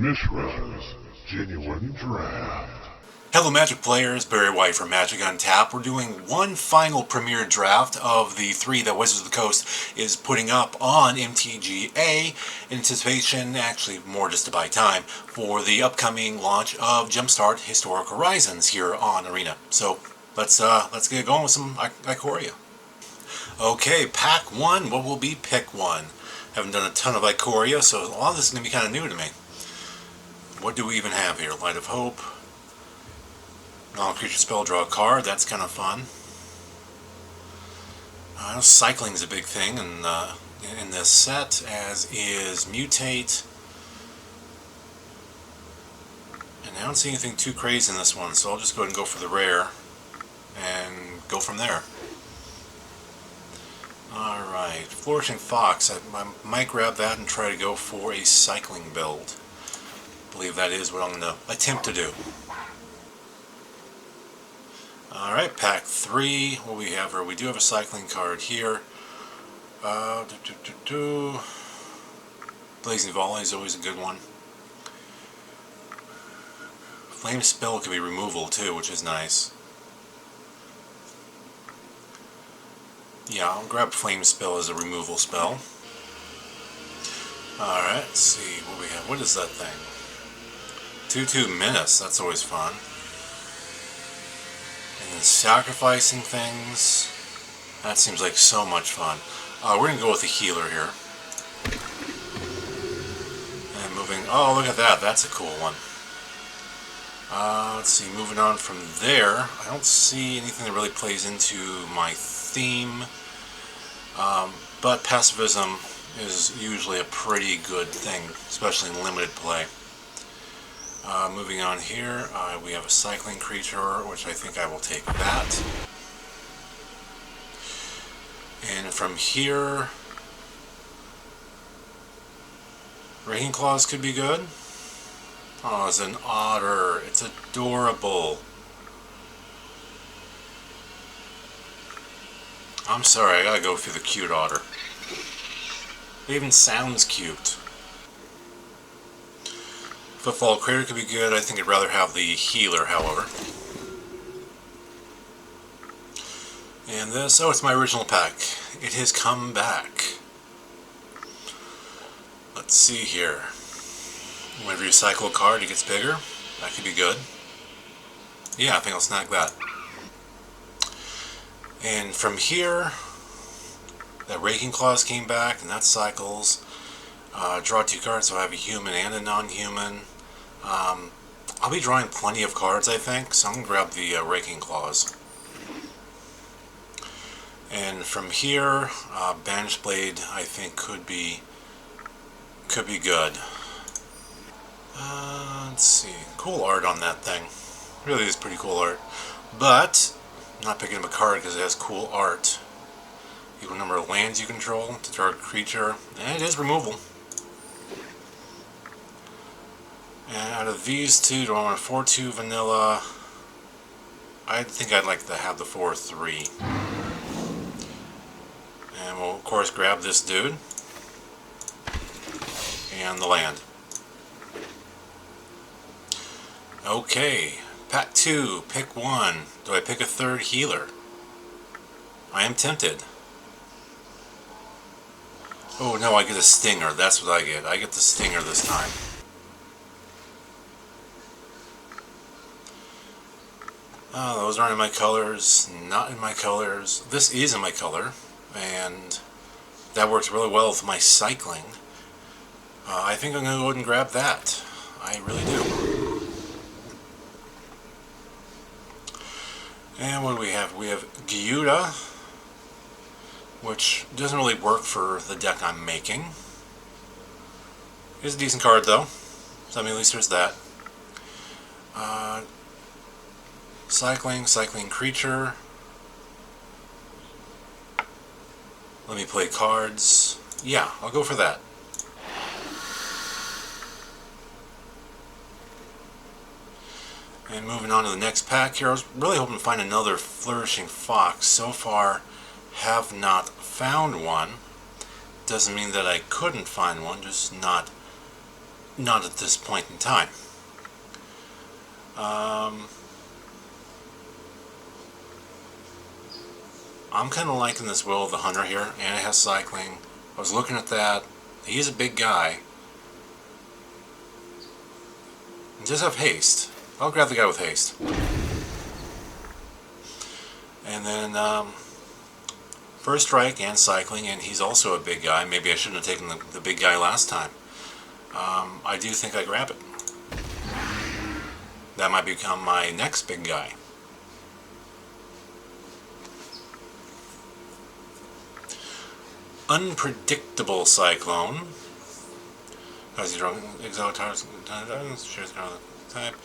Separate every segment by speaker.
Speaker 1: Mishra's Genuine Draft.
Speaker 2: Hello Magic players, Barry White from Magic Untapped. We're doing one final premiere draft of the 3 that Wizards of the Coast is putting up on MTGA in anticipation, actually more just to buy time, for the upcoming launch of Jumpstart Historic Horizons here on Arena. So let's get going with some Ikoria. Okay, pack 1, what will be pick 1? Haven't done a ton of Ikoria, so a lot of this is going to be kind of new to me. What do we even have here? Light of Hope. Non-creature spell, draw a card. That's kind of fun. I know cycling is a big thing in this set, as is Mutate. And I don't see anything too crazy in this one, so I'll just go ahead and go for the rare and go from there. Alright, Flourishing Fox. I might grab that and try to go for a cycling build. I believe that is what I'm going to attempt to do. Alright, pack 3, what we have here, we do have a cycling card here. Blazing Volley is always a good one. Flame Spell could be removal too, which is nice. Yeah, I'll grab Flame Spell as a removal spell. Alright, let's see what we have. What is that thing? 2/2 Menace, that's always fun. And then sacrificing things, that seems like so much fun. We're going to go with the healer here. And moving, oh look at that, that's a cool one. Let's see, moving on from there, I don't see anything that really plays into my theme, but pacifism is usually a pretty good thing, especially in limited play. Moving on here, we have a cycling creature, which I think I will take that. And from here, Rain Claws could be good. Oh, it's an otter. It's adorable. I'm sorry, I gotta go through the cute otter. It even sounds cute. Footfall Crater could be good. I think I'd rather have the healer, however. And this, oh, it's my original pack. It has come back. Let's see here. Whenever you cycle a card, it gets bigger. That could be good. Yeah, I think I'll snag that. And from here, that Raking Claws came back, and that cycles. Draw 2 cards, so I have a human and a non-human. I'll be drawing plenty of cards, I think, so I'm going to grab the Raking Claws. And from here, Banished Blade, I think, could be good. Let's see, cool art on that thing. Really is pretty cool art. But, I'm not picking up a card because it has cool art. Equal number of lands you control to target creature, and it is removal. And out of these two, do I want a 4/2 vanilla? I think I'd like to have the 4/3. And we'll of course grab this dude. And the land. Okay, pack 2, pick 1. Do I pick a 3rd healer? I am tempted. Oh no, I get a stinger, that's what I get. I get the stinger this time. Oh, those aren't in my colors, not in my colors. This is in my color, and that works really well with my cycling. I think I'm going to go ahead and grab that. I really do. And what do we have? We have Gyuda, which doesn't really work for the deck I'm making. It's a decent card though, so I mean at least there's that. Cycling creature. Let me play cards. Yeah, I'll go for that. And moving on to the next pack here, I was really hoping to find another Flourishing Fox. So far, have not found one. Doesn't mean that I couldn't find one, just not not at this point in time. I'm kind of liking this Will of the Hunter here, and it has cycling. I was looking at that. He's a big guy. He does have haste. I'll grab the guy with haste. And then first strike and cycling, and he's also a big guy. Maybe I shouldn't have taken the big guy last time. I do think I grab it. That might become my next big guy. Unpredictable Cyclone. As you draw exile cards, shares the type.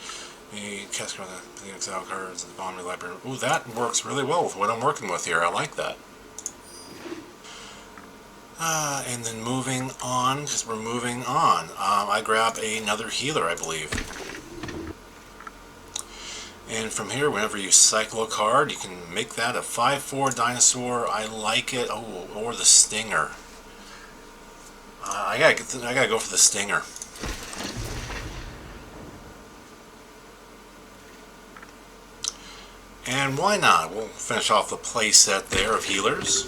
Speaker 2: You cast the exile cards at the bottom of the library. Ooh, that works really well with what I'm working with here. I like that. And then moving on, because we're moving on, I grab another healer, I believe. And from here, whenever you cycle a card, you can make that a 5/4 dinosaur. I like it. Oh, or the Stinger. I gotta go for the Stinger. And why not? We'll finish off the play set there of healers.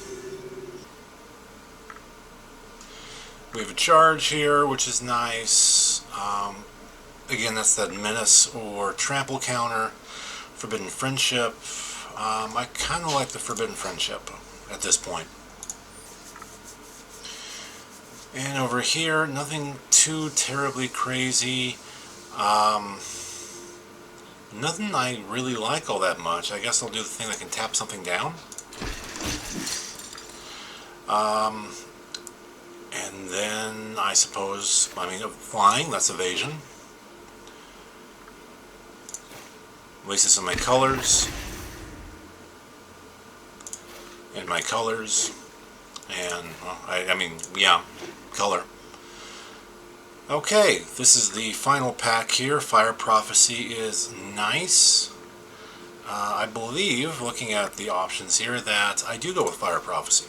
Speaker 2: We have a charge here, which is nice. Again, that's that menace or trample counter. Forbidden Friendship. I kind of like the Forbidden Friendship at this point. And over here, nothing too terribly crazy. Nothing I really like all that much. I guess I'll do the thing that can tap something down. And then I suppose, flying, that's evasion. At least it's in my colors. And my colors. And, well, yeah, color. Okay, this is the final pack here. Fire Prophecy is nice. I believe, looking at the options here, that I do go with Fire Prophecy.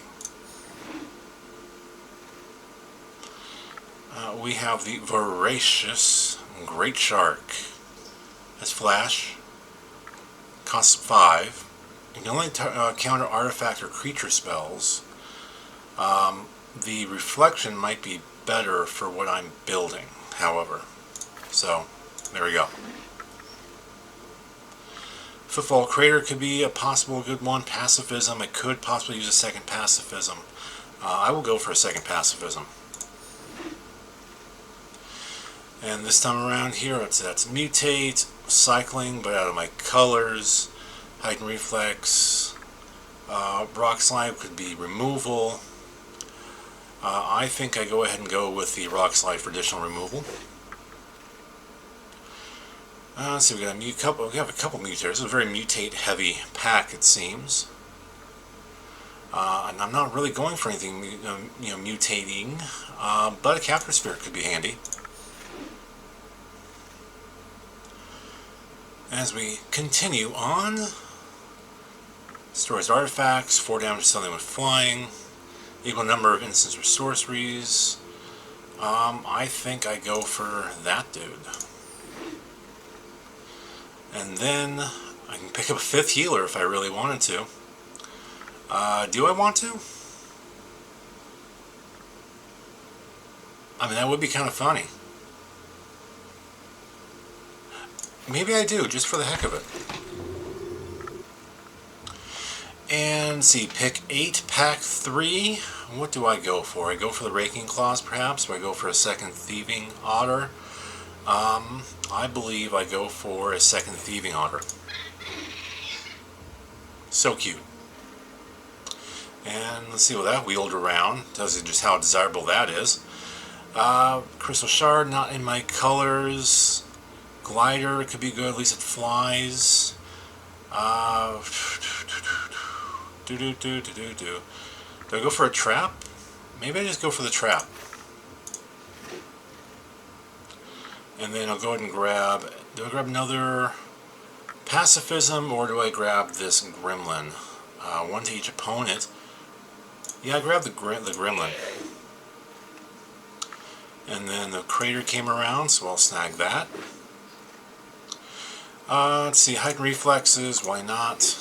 Speaker 2: We have the Voracious Great Shark. That's Flash. Costs 5. You can only counter artifact or creature spells. The Reflection might be better for what I'm building, however. So, there we go. Footfall Crater could be a possible good one. Pacifism, I could possibly use a second Pacifism. I will go for a second Pacifism. And this time around here, that's Mutate, Cycling, but out of my colors. Heightened Reflex. Rock Slide could be Removal. I think I go ahead and go with the Rock Slide for additional removal. Let's see, we have a couple mutators. It's a very mutate-heavy pack, it seems. And I'm not really going for anything, mutating. But a Capture Spirit could be handy. As we continue on, destroys artifacts, 4 damage to something with flying, equal number of instants or sorceries. I think I go for that dude. And then I can pick up a 5th healer if I really wanted to. Do I want to? That would be kind of funny. Maybe I do, just for the heck of it. And see, pick 8, pack 3. What do I go for? I go for the Raking Claws, perhaps? Or I go for a second Thieving Otter? I believe I go for a second Thieving Otter. So cute. And let's see what that wheeled around. Tells you just how desirable that is. Crystal Shard, not in my colors. Glider could be good, at least it flies. Do I go for a trap? Maybe I just go for the trap. And then I'll go ahead and grab... Do I grab another Pacifism, or do I grab this Gremlin? One to each opponent. Yeah, I grab the Gremlin. And then the crater came around, so I'll snag that. Let's see, heightened reflexes, why not?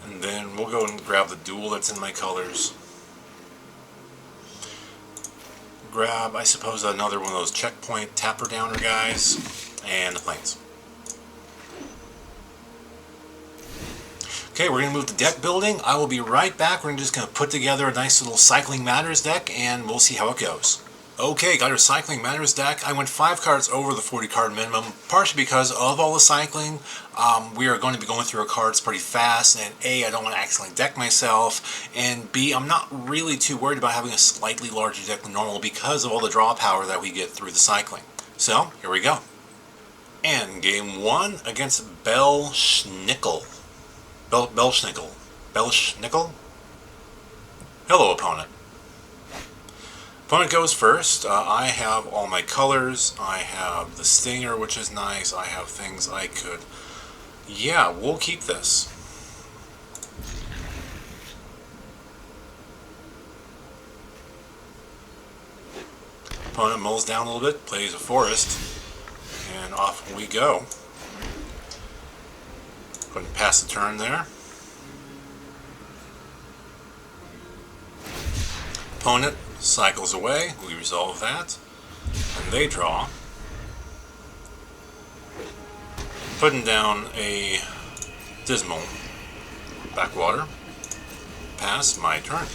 Speaker 2: And then we'll go and grab the duel that's in my colors. Grab, I suppose, another one of those checkpoint tapper downer guys, and the planes. Okay, we're going to move to deck building. I will be right back. We're just going to put together a nice little Cycling Matters deck, and we'll see how it goes. Okay, got our Cycling Matters deck. I went 5 cards over the 40 card minimum, partially because of all the cycling. We are going to be going through our cards pretty fast, and A, I don't want to accidentally deck myself, and B, I'm not really too worried about having a slightly larger deck than normal because of all the draw power that we get through the cycling. So, here we go. And game 1 against Belschnickel. Belschnickel? Hello, opponent. Opponent goes first. I have all my colors. I have the Stinger, which is nice. I have things I could... Yeah, we'll keep this. Opponent mulls down a little bit, plays a forest, and off we go. Go ahead and pass the turn there. Opponent cycles away, we resolve that, and they draw. Putting down a Dismal Backwater. Pass, my turn.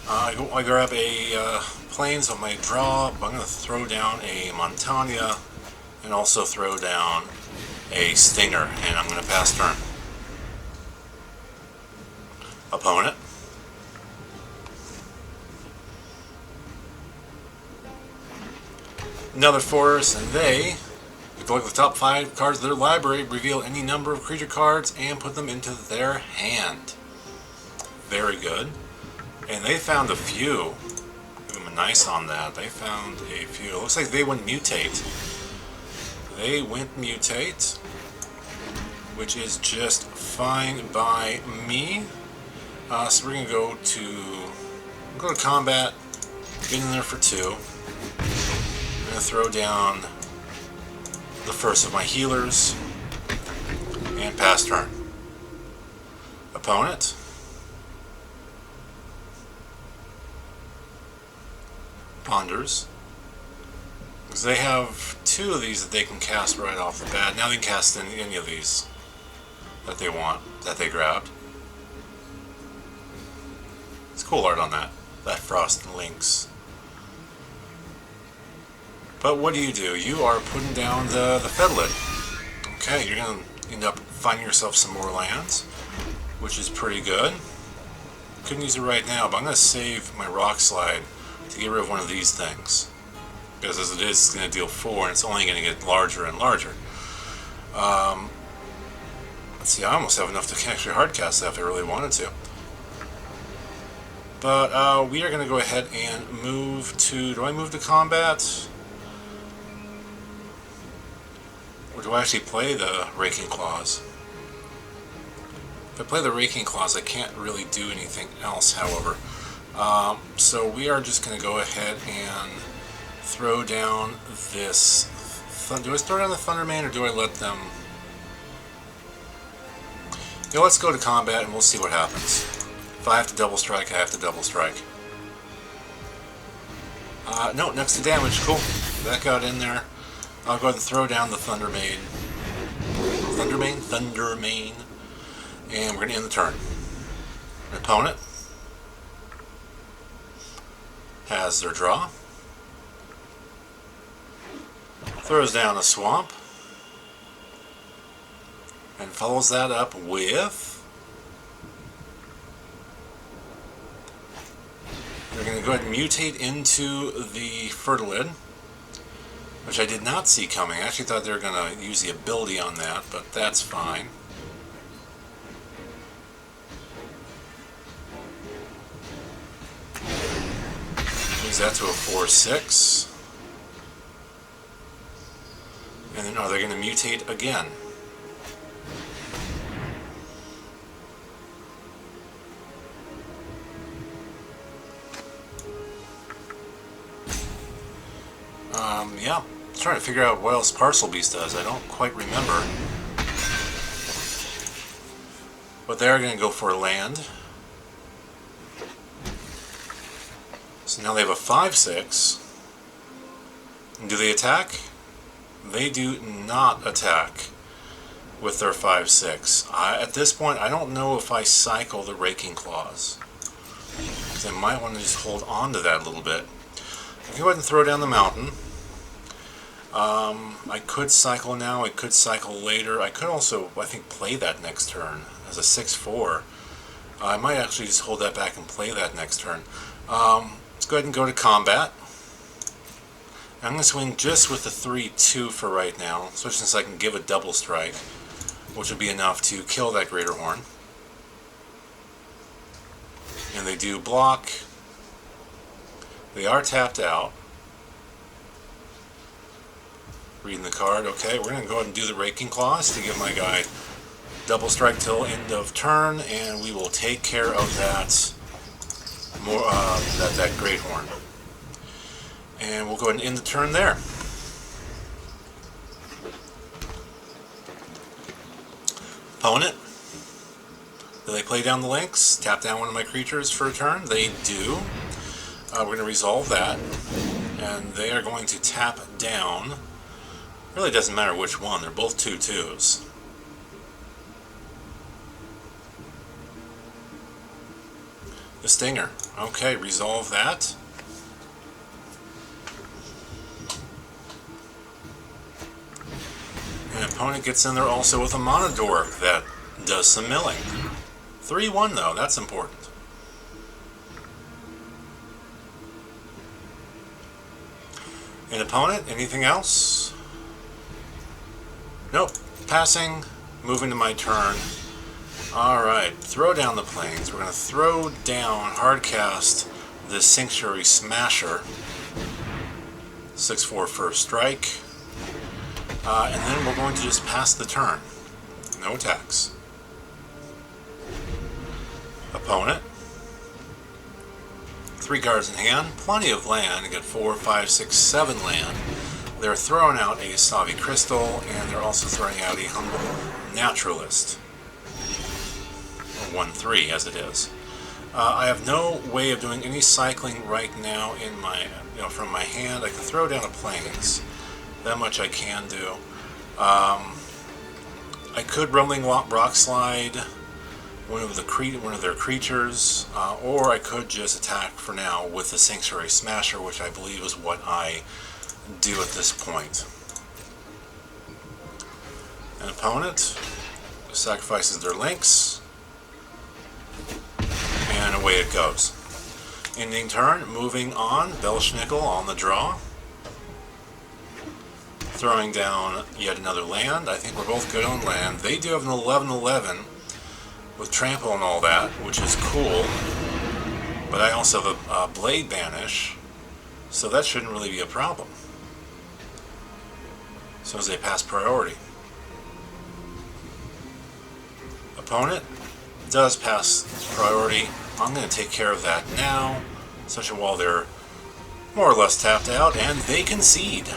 Speaker 2: I grab a Plains on my draw, but I'm going to throw down a Montania, and also throw down a Stinger, and I'm going to pass turn. Opponent. Another forest, and they collect the top 5 cards of their library, reveal any number of creature cards, and put them into their hand. Very good. And they found a few. Give them a nice on that. They found a few. Looks like they went mutate. They went mutate, which is just fine by me. So we're gonna go to combat. Get in there for 2. I'm going to throw down the first of my healers and pass turn. Opponent. Ponders. Because they have 2 of these that they can cast right off the bat. Now they can cast any of these that they want, that they grabbed. It's cool art on that. That Frost and Lynx. But what do? You are putting down the Fedlid. Okay, you're going to end up finding yourself some more lands, which is pretty good. Couldn't use it right now, but I'm going to save my Rock Slide to get rid of one of these things. Because as it is, it's going to deal 4, and it's only going to get larger and larger. Let's see, I almost have enough to actually hardcast that if I really wanted to. But we are going to go ahead and move to... Do I move to combat? Or do I actually play the Raking Claws? If I play the Raking Claws, I can't really do anything else, however. So we are just going to go ahead and throw down this... Do I throw down the Thundermane, or do I let them... Yeah, let's go to combat and we'll see what happens. If I have to double strike, I have to double strike. No, next to damage. Cool. That got in there. I'll go ahead and throw down the Thundermane. Thundermane. And we're going to end the turn. My opponent has their draw. Throws down a Swamp. And follows that up with... They're going to go ahead and mutate into the Fertilid, which I did not see coming. I actually thought they were going to use the ability on that, but that's fine. Moves that to a 4/6. And then, they're going to mutate again. Yeah, I'm trying to figure out what else Parcel Beast does. I don't quite remember. But they're going to go for a land. So now they have a 5/6. And do they attack? They do not attack with their 5/6. At this point, I don't know if I cycle the Raking Claws. I might want to just hold on to that a little bit. I can go ahead and throw down the mountain. I could cycle now, I could cycle later. I could also, I think, play that next turn as a 6/4. I might actually just hold that back and play that next turn. Let's go ahead and go to combat. I'm going to swing just with the 3/2 for right now, especially since I can give a double strike, which would be enough to kill that Greater Horn. And they do block. They are tapped out. Reading the card. Okay, we're going to go ahead and do the Raking Claws to give my guy double strike till end of turn, and we will take care of that that Great Horn. And we'll go ahead and end the turn there. Opponent. Do they play down the links? Tap down one of my creatures for a turn? They do. We're going to resolve that. And they are going to tap down. Really doesn't matter which one. They're both 2/2s. The Stinger. Okay, resolve that. And opponent gets in there also with a Monodork that does some milling. 3/1 though, that's important. An opponent, anything else? Nope. Passing, moving to my turn. Alright, throw down the planes. We're going to throw down, hardcast the Sanctuary Smasher. 6/4 first strike. And then we're going to just pass the turn. No attacks. Opponent. 3 cards in hand. Plenty of land. You got 4, 5, 6, 7 land. They're throwing out a Savi Crystal, and they're also throwing out a Humble Naturalist. 1/3 as it is. I have no way of doing any cycling right now in my, from my hand. I can throw down a plains. That much I can do. I could Rumbling Rock Slide one of their creatures, or I could just attack for now with the Sanctuary Smasher, which I believe is what I do at this point. An opponent sacrifices their links, and away it goes. Ending turn, moving on, Belschnickel on the draw. Throwing down yet another land. I think we're both good on land. They do have an 11/11 with trample and all that, which is cool. But I also have a Blade Banish, so that shouldn't really be a problem. As soon as they pass priority. Opponent does pass priority. I'm going to take care of that now, especially while they're more or less tapped out, and they concede.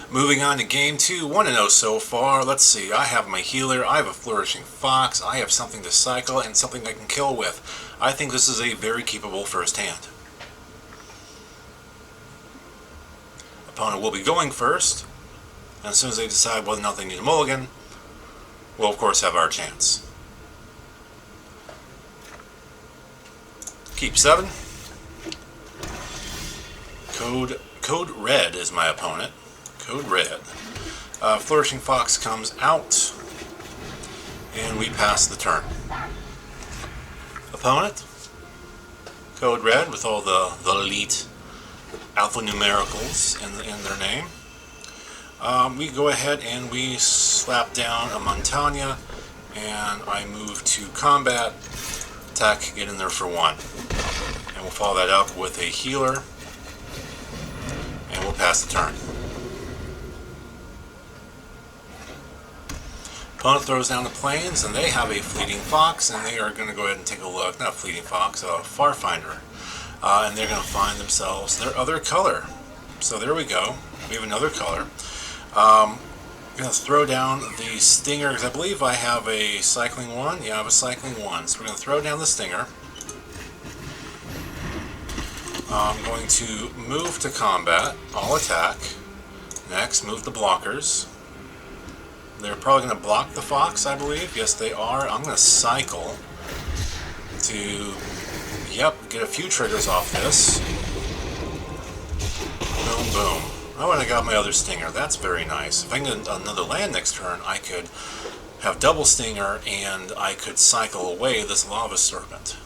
Speaker 2: Moving on to game 2, 1-0 so far. Let's see, I have my healer, I have a Flourishing Fox, I have something to cycle, and something I can kill with. I think this is a very keepable first hand. Opponent will be going first, and as soon as they decide whether or not they need a mulligan, we'll of course have our chance. Keep 7. Code Red is my opponent. Code Red. Flourishing Fox comes out, and we pass the turn. Opponent, Code Red with all the elite alphanumericals in their name. We go ahead and we slap down a Montagna, and I move to combat, attack, get in there for 1. And we'll follow that up with a healer, and we'll pass the turn. Opponent throws down the plains, and they have a Fleeting Fox, and they are going to go ahead and take a look. Not Fleeting Fox, a Farfinder. and they're going to find themselves their other color. So there we go. We have another color. I'm going to throw down the stinger, because I believe I have a cycling one. Yeah, I have a cycling one. So we're going to throw down the stinger. I'm going to move to combat. I'll attack. Next, move the blockers. They're probably going to block the fox, I believe. Yes, they are. I'm going to cycle to, get a few triggers off this. Boom, boom. Oh, and I got my other stinger. That's very nice. If I can get another land next turn, I could have double stinger, and I could cycle away this lava serpent.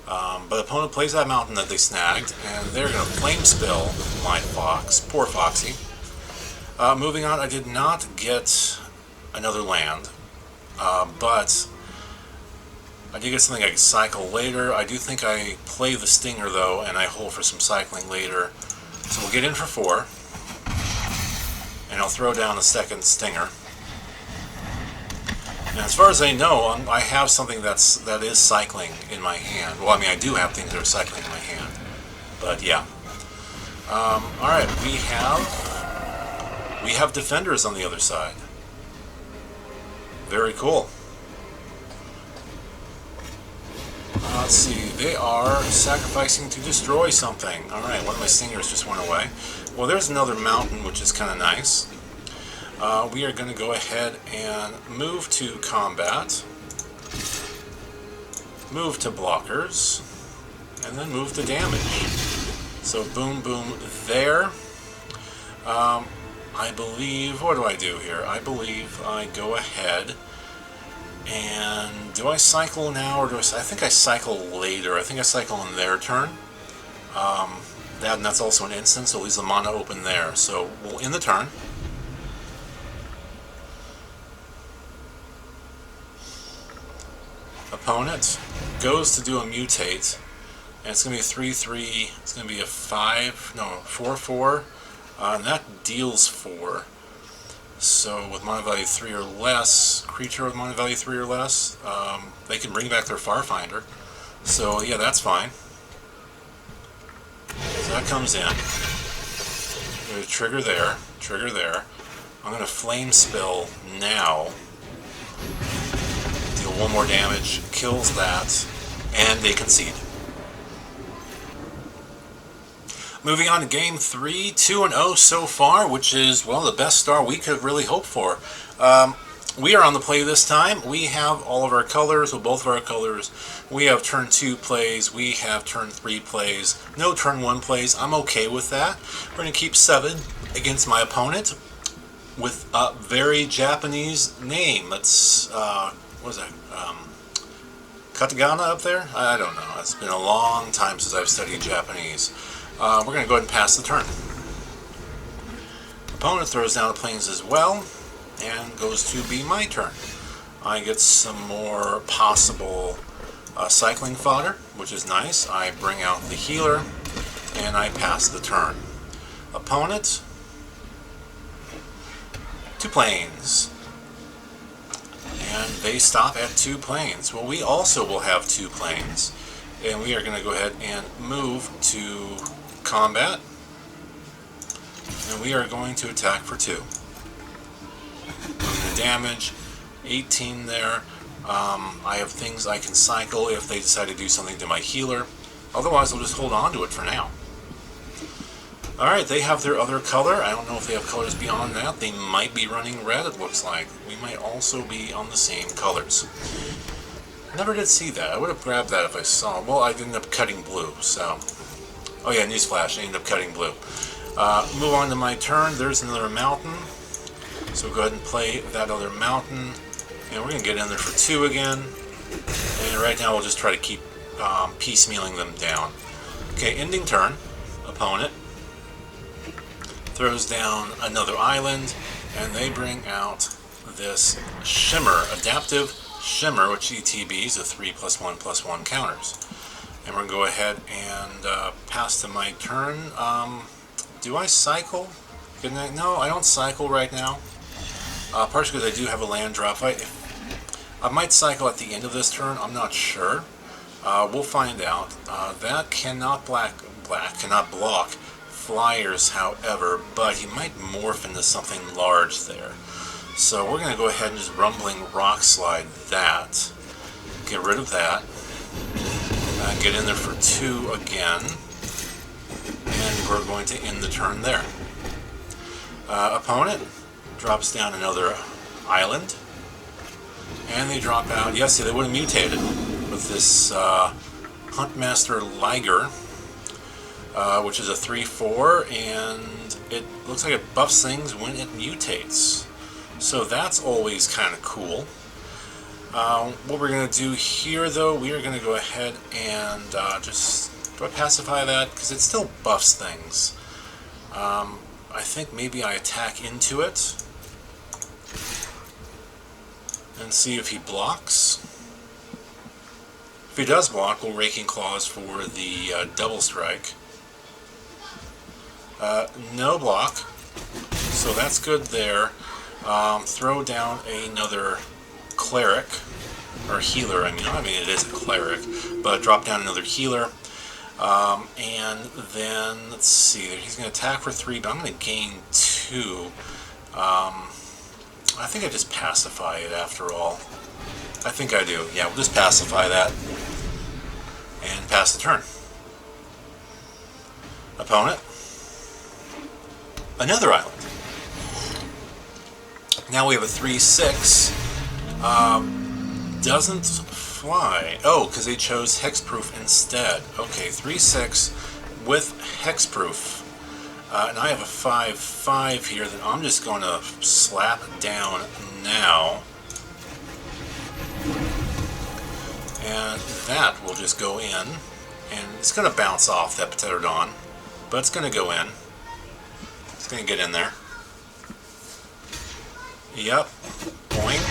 Speaker 2: But the opponent plays that mountain that they snagged, and they're going to flame spill my fox. Poor Foxy. Moving on, I did not get another land, but I did get something I could cycle later. I do think I play the stinger, though, and I hold for some cycling later. So we'll get in for 4, and I'll throw down a second stinger. And as far as I know, I have something that is cycling in my hand. Well, I mean, I do have things that are cycling in my hand, but yeah. All right, we have defenders on the other side. Very cool. Let's see, they are sacrificing to destroy something. Alright, one of my stingers just went away. Well, there's another mountain, which is kind of nice. We are going to go ahead and move to combat. Move to blockers. And then move to damage. So boom, boom, there. I believe, what do I do here? I believe I go ahead and do I cycle now, or I think I cycle later. I think I cycle on their turn. That's also an instant, so leaves the mana open there. So we'll end the turn. Opponent goes to do a mutate, and it's going to be a 3/3. It's going to be a 4/4, and that deals 4. So with mana value 3 or less, creature with mana value 3 or less, they can bring back their Farfinder. So yeah, that's fine. So that comes in. There's a trigger there, trigger there. I'm going to flame spill now. Deal 1 more damage, kills that, and they concede. Moving on to Game 3, 2-0 so far, which is, well, the best start we could have really hoped for. We are on the play this time. We have all of our colors, well, both of our colors. We have turn 2 plays, we have turn 3 plays, no turn 1 plays. I'm okay with that. We're going to keep 7 against my opponent with a very Japanese name. That's, what is that? Katakana up there? I don't know. It's been a long time since I've studied Japanese. We're going to go ahead and pass the turn. Opponent throws down the planes as well, and goes to be my turn. I get some more possible cycling fodder, which is nice. I bring out the healer, and I pass the turn. Opponent, 2 planes. And they stop at 2 planes. Well, we also will have 2 planes. And we are going to go ahead and move to combat. And we are going to attack for 2. The damage, 18 there. I have things I can cycle if they decide to do something to my healer. Otherwise, I'll just hold on to it for now. Alright, they have their other color. I don't know if they have colors beyond that. They might be running red, it looks like. We might also be on the same colors. Never did see that. I would have grabbed that if I saw it. Well, I ended up cutting blue, so... Oh yeah, newsflash, I ended up cutting blue. Move on to my turn. There's another mountain. So go ahead and play that other mountain. And we're going to get in there for 2 again. And right now we'll just try to keep piecemealing them down. Okay, ending turn. Opponent throws down another island, and they bring out this Shimmer, Adaptive Shimmer, which ETBs the 3+1/+1 counters. And we're going to go ahead and pass to my turn. Do I cycle? No, I don't cycle right now. Partially because I do have a land drop. I might cycle at the end of this turn, I'm not sure. We'll find out. That cannot cannot block flyers, however, but he might morph into something large there. So we're going to go ahead and just Rumbling Rock Slide that. Get rid of that. Get in there for 2 again. And we're going to end the turn there. Opponent drops down another island. And they drop out. Yes, see, they would have mutated with this Huntmaster Liger, which is a 3/4, and it looks like it buffs things when it mutates. So that's always kind of cool. What we're going to do here, though, we are going to go ahead and just pacify that, because it still buffs things. I think maybe I attack into it and see if he blocks. If he does block, we'll Raking Claws for the double strike. No block, so that's good there. Throw down another cleric, or healer, I mean it is a cleric, but drop down another healer. And then, let's see, he's going to attack for 3, but I'm going to gain 2. I think I just pacify it after all. I think I do. Yeah, we'll just pacify that and pass the turn. Opponent. Another island. Now we have a 3/6. Doesn't fly. Oh, because they chose Hexproof instead. Okay, 3/6 with Hexproof. And I have a 5/5 here that I'm just going to slap down now. And that will just go in. And it's going to bounce off that Pterodon. But it's going to go in. It's going to get in there. Yep. Boing.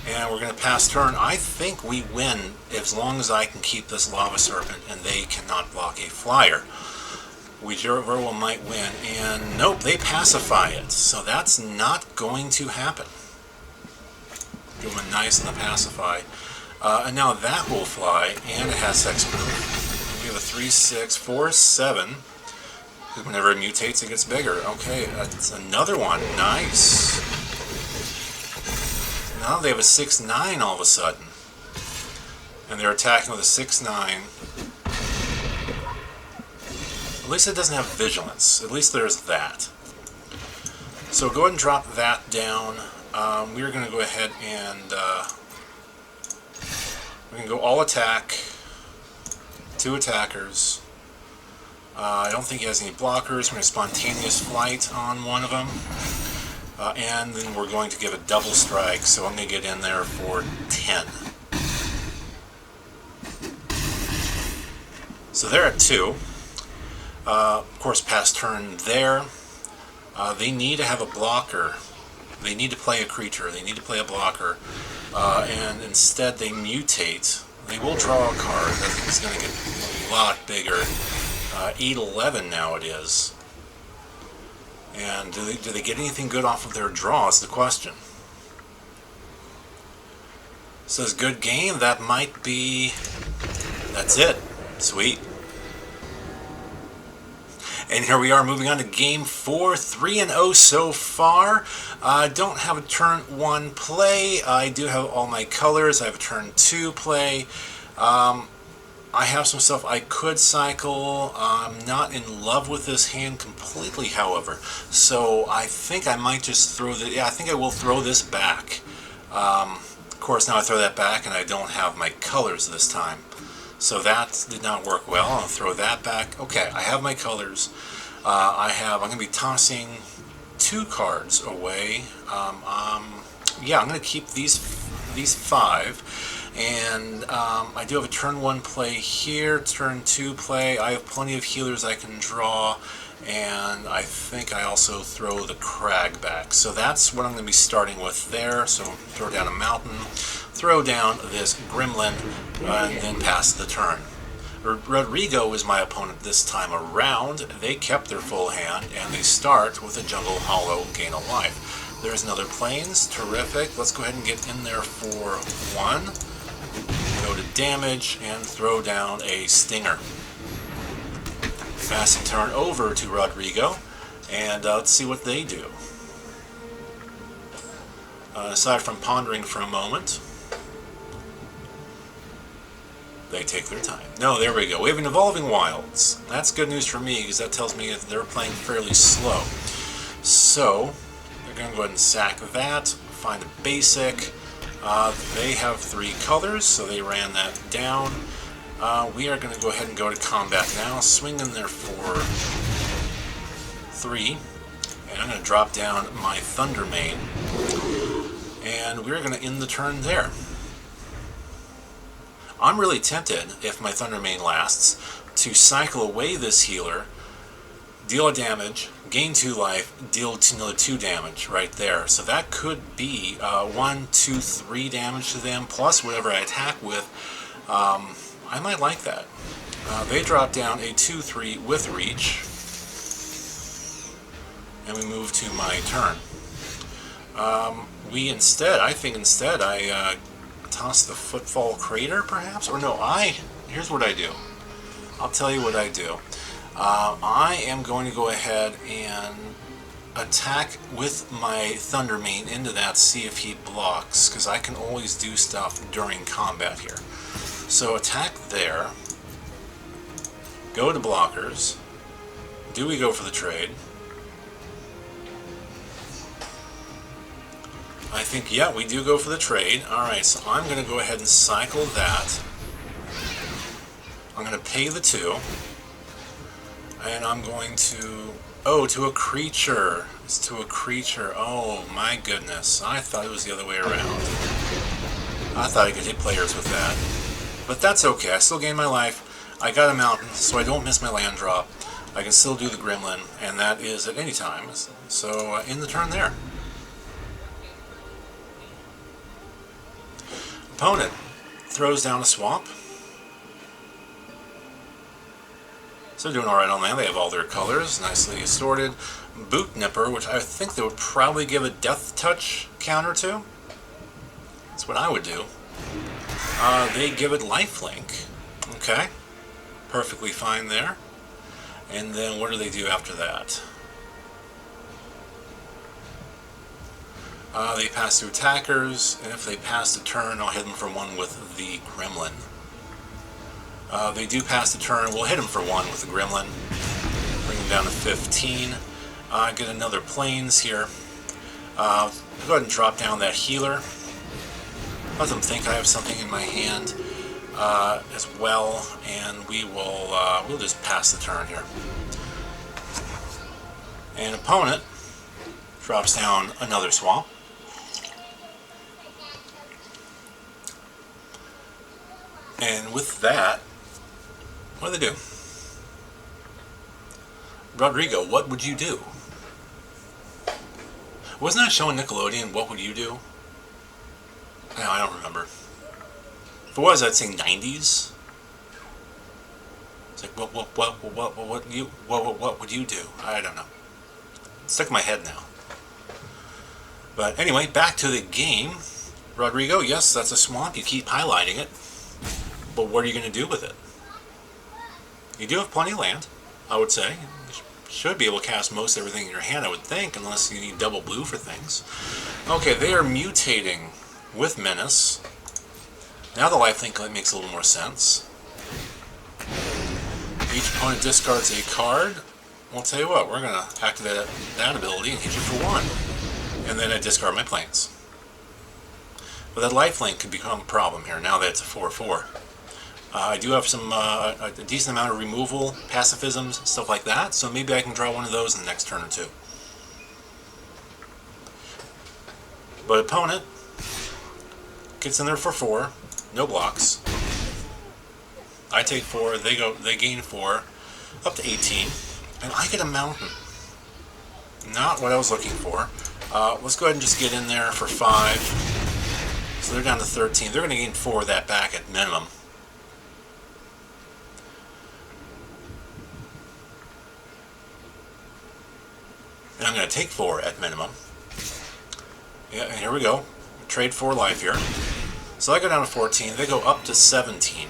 Speaker 2: And we're going to pass turn. I think we win as long as I can keep this Lava Serpent and they cannot block a flyer. We very well might win. And nope, they pacify it. So that's not going to happen. Give them a nice and a pacify. And now that will fly, and it has Hexproof. We have a 3/6, 4/7. Whenever it mutates, it gets bigger. Okay, that's another one. Nice. Now they have a 6/9 all of a sudden. And they're attacking with a 6/9. At least it doesn't have vigilance. At least there's that. So go ahead and drop that down. We're going to go ahead and we can go all attack. 2 attackers. I don't think he has any blockers. We're going to spontaneous flight on one of them. And then we're going to give a double strike, so I'm going to get in there for 10. So they're at 2. Of course, pass turn there. They need to have a blocker. They need to play a creature. They need to play a blocker. And instead they mutate. They will draw a card. That thing's going to get a lot bigger. 8/11 now it is. And do they get anything good off of their draw is the question. Says good game. That might be... That's it. Sweet. And here we are moving on to game 4, 3-0 so far. I don't have a turn 1 play. I do have all my colors. I have a turn 2 play. I have some stuff I could cycle. I'm not in love with this hand completely, however. So I think I might just throw the... Yeah, I think I will throw this back. Of course, now I throw that back and I don't have my colors this time. So that did not work well. I'll throw that back. Okay, I have my colors. I'm going to be tossing 2 cards away. Yeah, I'm going to keep these 5. And I do have a turn 1 play here, turn 2 play. I have plenty of healers I can draw. And I think I also throw the Crag back. So that's what I'm going to be starting with there. So throw down a mountain, throw down this Gremlin, and then pass the turn. Rodrigo is my opponent this time around. They kept their full hand, and they start with a Jungle Hollow, gain a life. There's another Plains, terrific. Let's go ahead and get in there for 1. go to damage and throw down a Stinger. Passing turn over to Rodrigo, and let's see what they do. Aside from pondering for a moment, they take their time. No, there we go. We have an Evolving Wilds. That's good news for me, because that tells me that they're playing fairly slow. So, they're going to go ahead and sack that, find a basic. They have 3 colors, so they ran that down. We are going to go ahead and go to combat now. Swing in there for 3. And I'm going to drop down my Thundermane. And we're going to end the turn there. I'm really tempted, if my Thundermane lasts, to cycle away this healer, deal a damage, gain 2 life, deal another 2 damage right there. So that could be 1, 2, 3 damage to them, plus whatever I attack with. I might like that. They drop down a 2-3 with reach, and we move to my turn. I think instead I toss the Footfall Crater, perhaps? Or no, here's what I do. I'll tell you what I do. I am going to go ahead and attack with my Thundermane into that, see if he blocks, because I can always do stuff during combat here. So attack there, go to blockers. Do we go for the trade? I think, yeah, we do go for the trade. Alright, so I'm going to go ahead and cycle that. I'm going to pay the 2. And I'm going to... Oh, to a creature. It's to a creature. Oh, my goodness. I thought it was the other way around. I thought I could hit players with that. But that's okay. I still gain my life. I got a mountain, so I don't miss my land drop. I can still do the Gremlin, and that is at any time. So, end the turn there. Opponent throws down a swamp. So they're doing alright on land. They have all their colors nicely assorted. Boot Nipper, which I think they would probably give a Death Touch counter to. That's what I would do. They give it Lifelink. Okay. Perfectly fine there. And then what do they do after that? They pass through attackers, and if they pass the turn, I'll hit them for 1 with the Gremlin. They do pass the turn, we'll hit them for 1 with the Gremlin. Bring them down to 15. Get another Plains here. Go ahead and drop down that healer. Let them think I have something in my hand as well, and we'll just pass the turn here. And opponent drops down another swamp. And with that, what do they do? Rodrigo, what would you do? Wasn't that showing Nickelodeon, what would you do? No, I don't remember. If it was, I'd say 90s. It's like, what would you do? I don't know. It's stuck in my head now. But anyway, back to the game. Rodrigo, yes, that's a swamp. You keep highlighting it. But what are you going to do with it? You do have plenty of land, I would say. You should be able to cast most everything in your hand, I would think, unless you need double blue for things. Okay, they are mutating with Menace. Now the lifelink makes a little more sense. Each opponent discards a card. Well, I'll tell you what, we're going to activate that ability and hit you for 1. And then I discard my Plains. But that lifelink could become a problem here, now that it's a 4-4. I do have some a decent amount of removal, pacifisms, stuff like that, so maybe I can draw one of those in the next turn or 2. But opponent gets in there for 4, no blocks. I take 4, they gain 4, up to 18, and I get a mountain. Not what I was looking for. Let's go ahead and just get in there for 5. So they're down to 13. They're going to gain 4 of that back at minimum. And I'm going to take 4 at minimum. Yeah, and here we go. Trade 4 life here. So I go down to 14, they go up to 17.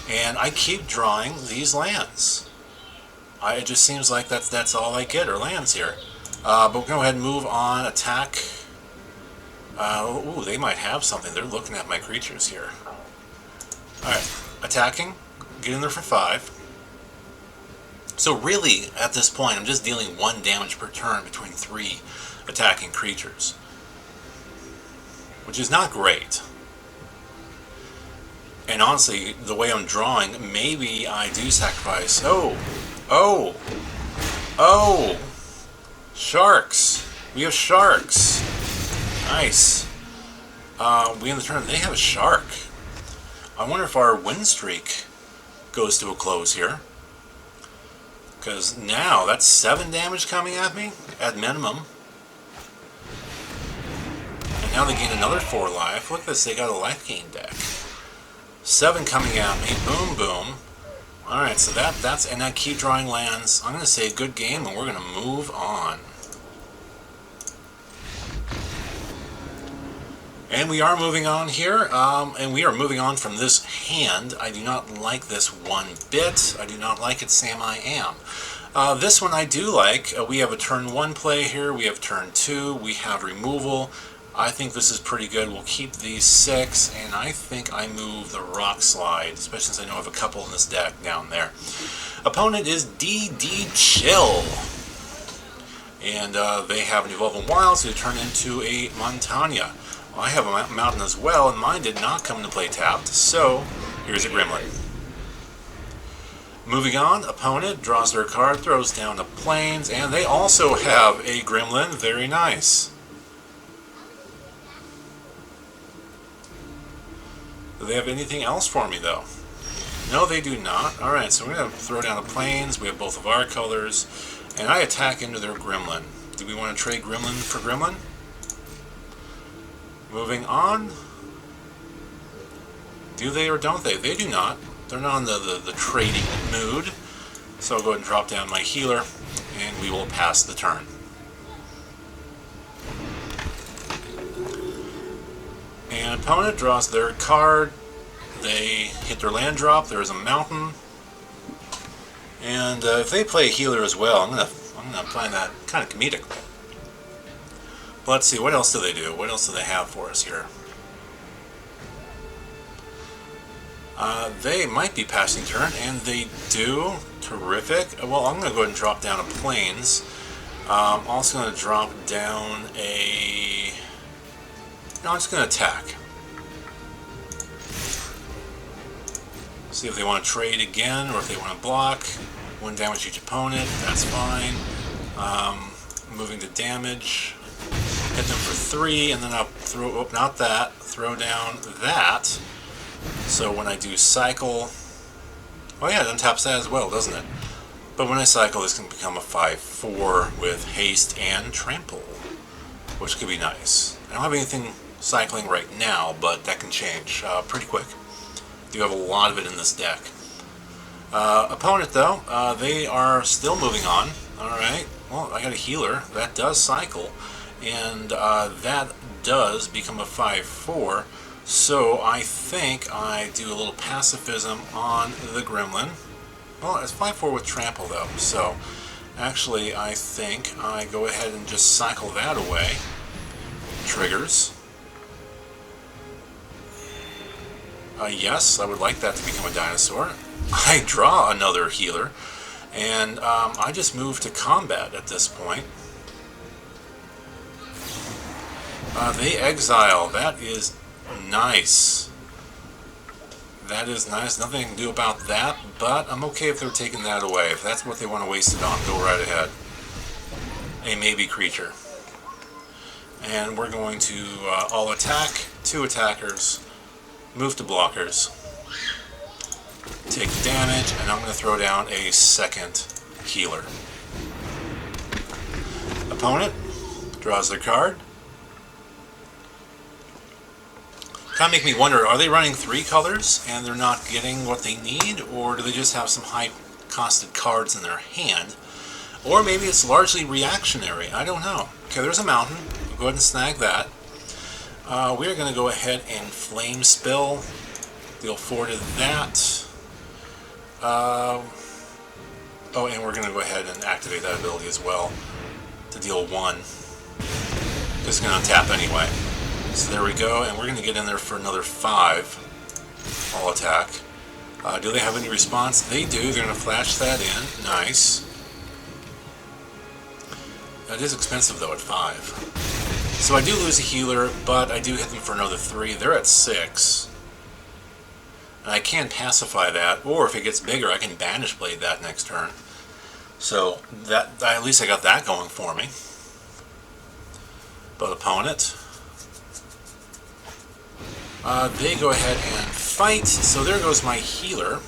Speaker 2: And I keep drawing these lands. It just seems like that's all I get are lands here. But we'll go ahead and move on, attack. Ooh, they might have something. They're looking at my creatures here. Alright, attacking, get in there for 5. So really, at this point, I'm just dealing 1 damage per turn between 3 attacking creatures. Which is not great. And honestly, the way I'm drawing, maybe I do sacrifice. Oh! Oh! Oh! Sharks! We have sharks! Nice. We end the turn. They have a shark. I wonder if our win streak goes to a close here. Because now, that's 7 damage coming at me, at minimum. And now they gain another 4 life. Look at this, they got a life gain deck. 7 coming at me, boom, boom. Alright, so that's, and I keep drawing lands. I'm going to say good game, and we're going to move on. And we are moving on here, and we are moving on from this hand. I do not like this one bit. I do not like it, Sam I am. This one I do like. We have a turn 1 play here. We have turn 2. We have removal. I think this is pretty good. We'll keep these 6, and I think I move the Rock Slide, especially since I know I have a couple in this deck down there. Opponent is DD Chill. And they have an Evolving Wild, so they turn into a Montana. I have a mountain as well, and mine did not come into play tapped, so here's a Gremlin. Moving on, opponent draws their card, throws down the plains, and they also have a Gremlin. Very nice. Do they have anything else for me, though? No, they do not. Alright, so we're going to throw down the plains. We have both of our colors, and I attack into their Gremlin. Do we want to trade Gremlin for Gremlin? Moving on. Do they or don't they? They do not. They're not in the trading mood. So I'll go ahead and drop down my healer, and we will pass the turn. And opponent draws their card. They hit their land drop. There is a mountain. And if they play a healer as well, I'm gonna find that kind of comedic. But let's see, what else do they do? What else do they have for us here? They might be passing turn, and they do. Terrific. Well, I'm going to go ahead and drop down a plains. I'm also going to drop down a... No, I'm just going to attack. See if they want to trade again, or if they want to block. 1 damage each opponent, that's fine. Moving to damage. Hit them for 3, and then I'll throw, oh, not that, throw down that. So when I do cycle, oh yeah, it untaps that as well, doesn't it? But when I cycle, this can become a 5/4 with haste and trample, which could be nice. I don't have anything cycling right now, but that can change pretty quick. Do have a lot of it in this deck. Opponent, though, they are still moving on. Alright, well, I got a healer. That does cycle. And that does become a 5/4. So I think I do a little pacifism on the Gremlin. Well, it's 5/4 with trample, though. So actually, I think I go ahead and just cycle that away. Triggers. Yes, I would like that to become a dinosaur. I draw another healer. And I just move to combat at this point. They exile. That is nice. That is nice. Nothing I can do about that, but I'm okay if they're taking that away. If that's what they want to waste it on, go right ahead. A maybe creature. And we're going to all attack. 2 attackers. Move to blockers. Take the damage, and I'm going to throw down a second healer. Opponent draws their card. Kind of make me wonder, are they running 3 colors and they're not getting what they need, or do they just have some high-costed cards in their hand? Or maybe it's largely reactionary. I don't know. Okay, there's a mountain. I'll go ahead and snag that. We're going to go ahead and Flame Spill. Deal 4 to that. Oh, and we're going to go ahead and activate that ability as well to deal 1. It's going to untap anyway. So there we go, and we're going to get in there for another 5. All attack. Do they have any response? They do. They're going to flash that in. Nice. That is expensive though at 5. So I do lose a healer, but I do hit them for another 3. They're at 6. And I can pacify that, or if it gets bigger, I can Banish Blade that next turn. So that at least I got that going for me. But opponent, they go ahead and fight. So there goes my healer.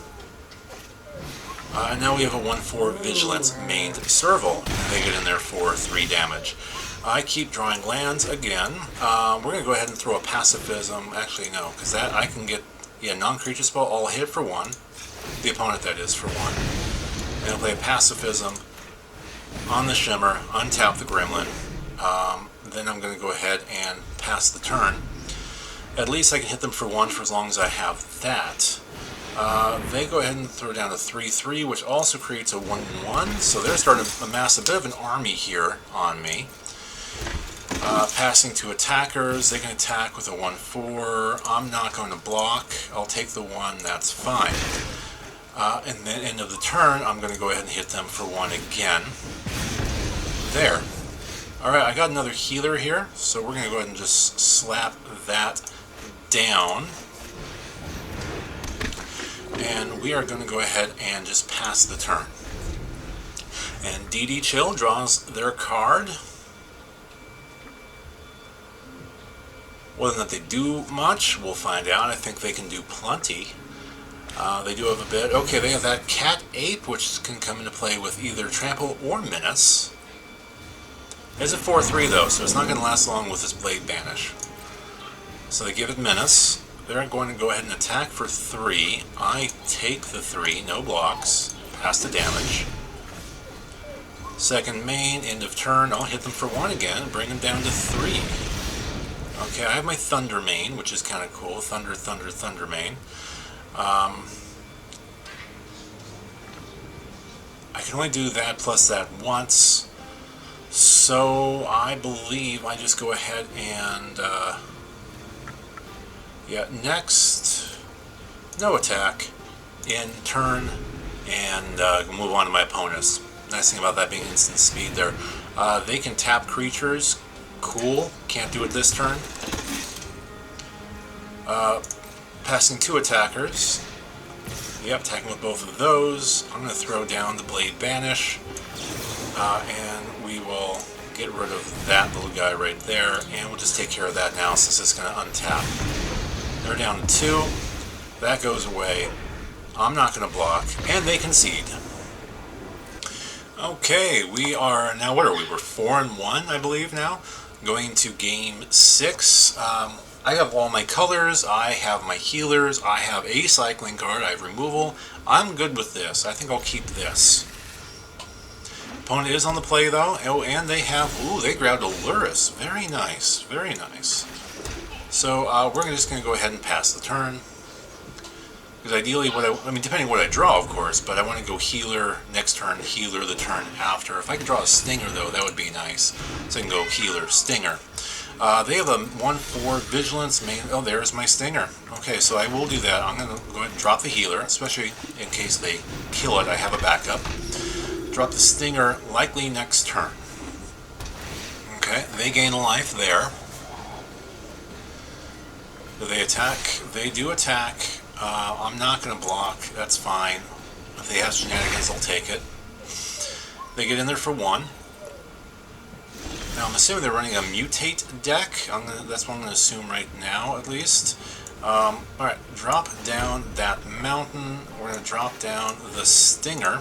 Speaker 2: And now we have a 1/4 Vigilance mained Serval. They get in there for 3 damage. I keep drawing lands again. We're going to go ahead and throw a Pacifism. Actually, no, because that I can get, yeah, non-creature spell. I'll hit for 1. The opponent, that is, for 1. And I'll play a Pacifism on the Shimmer, untap the Gremlin. Then I'm going to go ahead and pass the turn. At least I can hit them for 1 for as long as I have that. They go ahead and throw down a 3/3, which also creates a 1/1. So they're starting to amass a bit of an army here on me. Passing to attackers, they can attack with a 1/4. I'm not going to block. I'll take the 1, that's fine. And then end of the turn, I'm going to go ahead and hit them for 1 again. There. Alright, I got another healer here, so we're going to go ahead and just slap that down. And we are going to go ahead and just pass the turn. And DD Chill draws their card. Whether or not they do much, we'll find out. I think they can do plenty. They do have a bit. Okay, they have that Cat Ape, which can come into play with either Trample or Menace. It's a 4/3 though, so it's not going to last long with this Blade Banish. So they give it Menace. They're going to go ahead and attack for 3. I take the 3, no blocks. Pass the damage. Second main, end of turn. I'll hit them for 1 again, bring them down to 3. Okay, I have my Thunder main, which is kind of cool. Thunder, Thunder, Thunder main. I can only do that plus that once. So I believe I just go ahead and... yeah, next, no attack, in turn, and move on to my opponents. Nice thing about that being instant speed there. They can tap creatures. Cool. Can't do it this turn. Passing 2 attackers. Yep, attacking with both of those. I'm going to throw down the Blade Banish. And we will get rid of that little guy right there. And we'll just take care of that now since it's going to untap. They're down to 2. That goes away. I'm not going to block. And they concede. Okay, we are now, what are we? We're 4-1, I believe, now. Going to game 6. I have all my colors. I have my healers. I have a cycling card. I have removal. I'm good with this. I think I'll keep this. Opponent is on the play, though. Oh, and they have... Ooh, they grabbed a Luris. Very nice. Very nice. So we're just going to go ahead and pass the turn. Because ideally, I mean, depending on what I draw, of course, but I want to go healer next turn, healer the turn after. If I could draw a stinger, though, that would be nice. So I can go healer, stinger. They have a 1/4 vigilance main. Oh, there's my stinger. Okay, so I will do that. I'm going to go ahead and drop the healer, especially in case they kill it. I have a backup. Drop the stinger likely next turn. Okay, they gain a life there. Do they attack? They do attack. I'm not going to block. That's fine. If they have shenanigans, I'll take it. They get in there for 1. Now, I'm assuming they're running a Mutate deck. That's what I'm going to assume right now, at least. Alright, drop down that mountain. We're going to drop down the Stinger.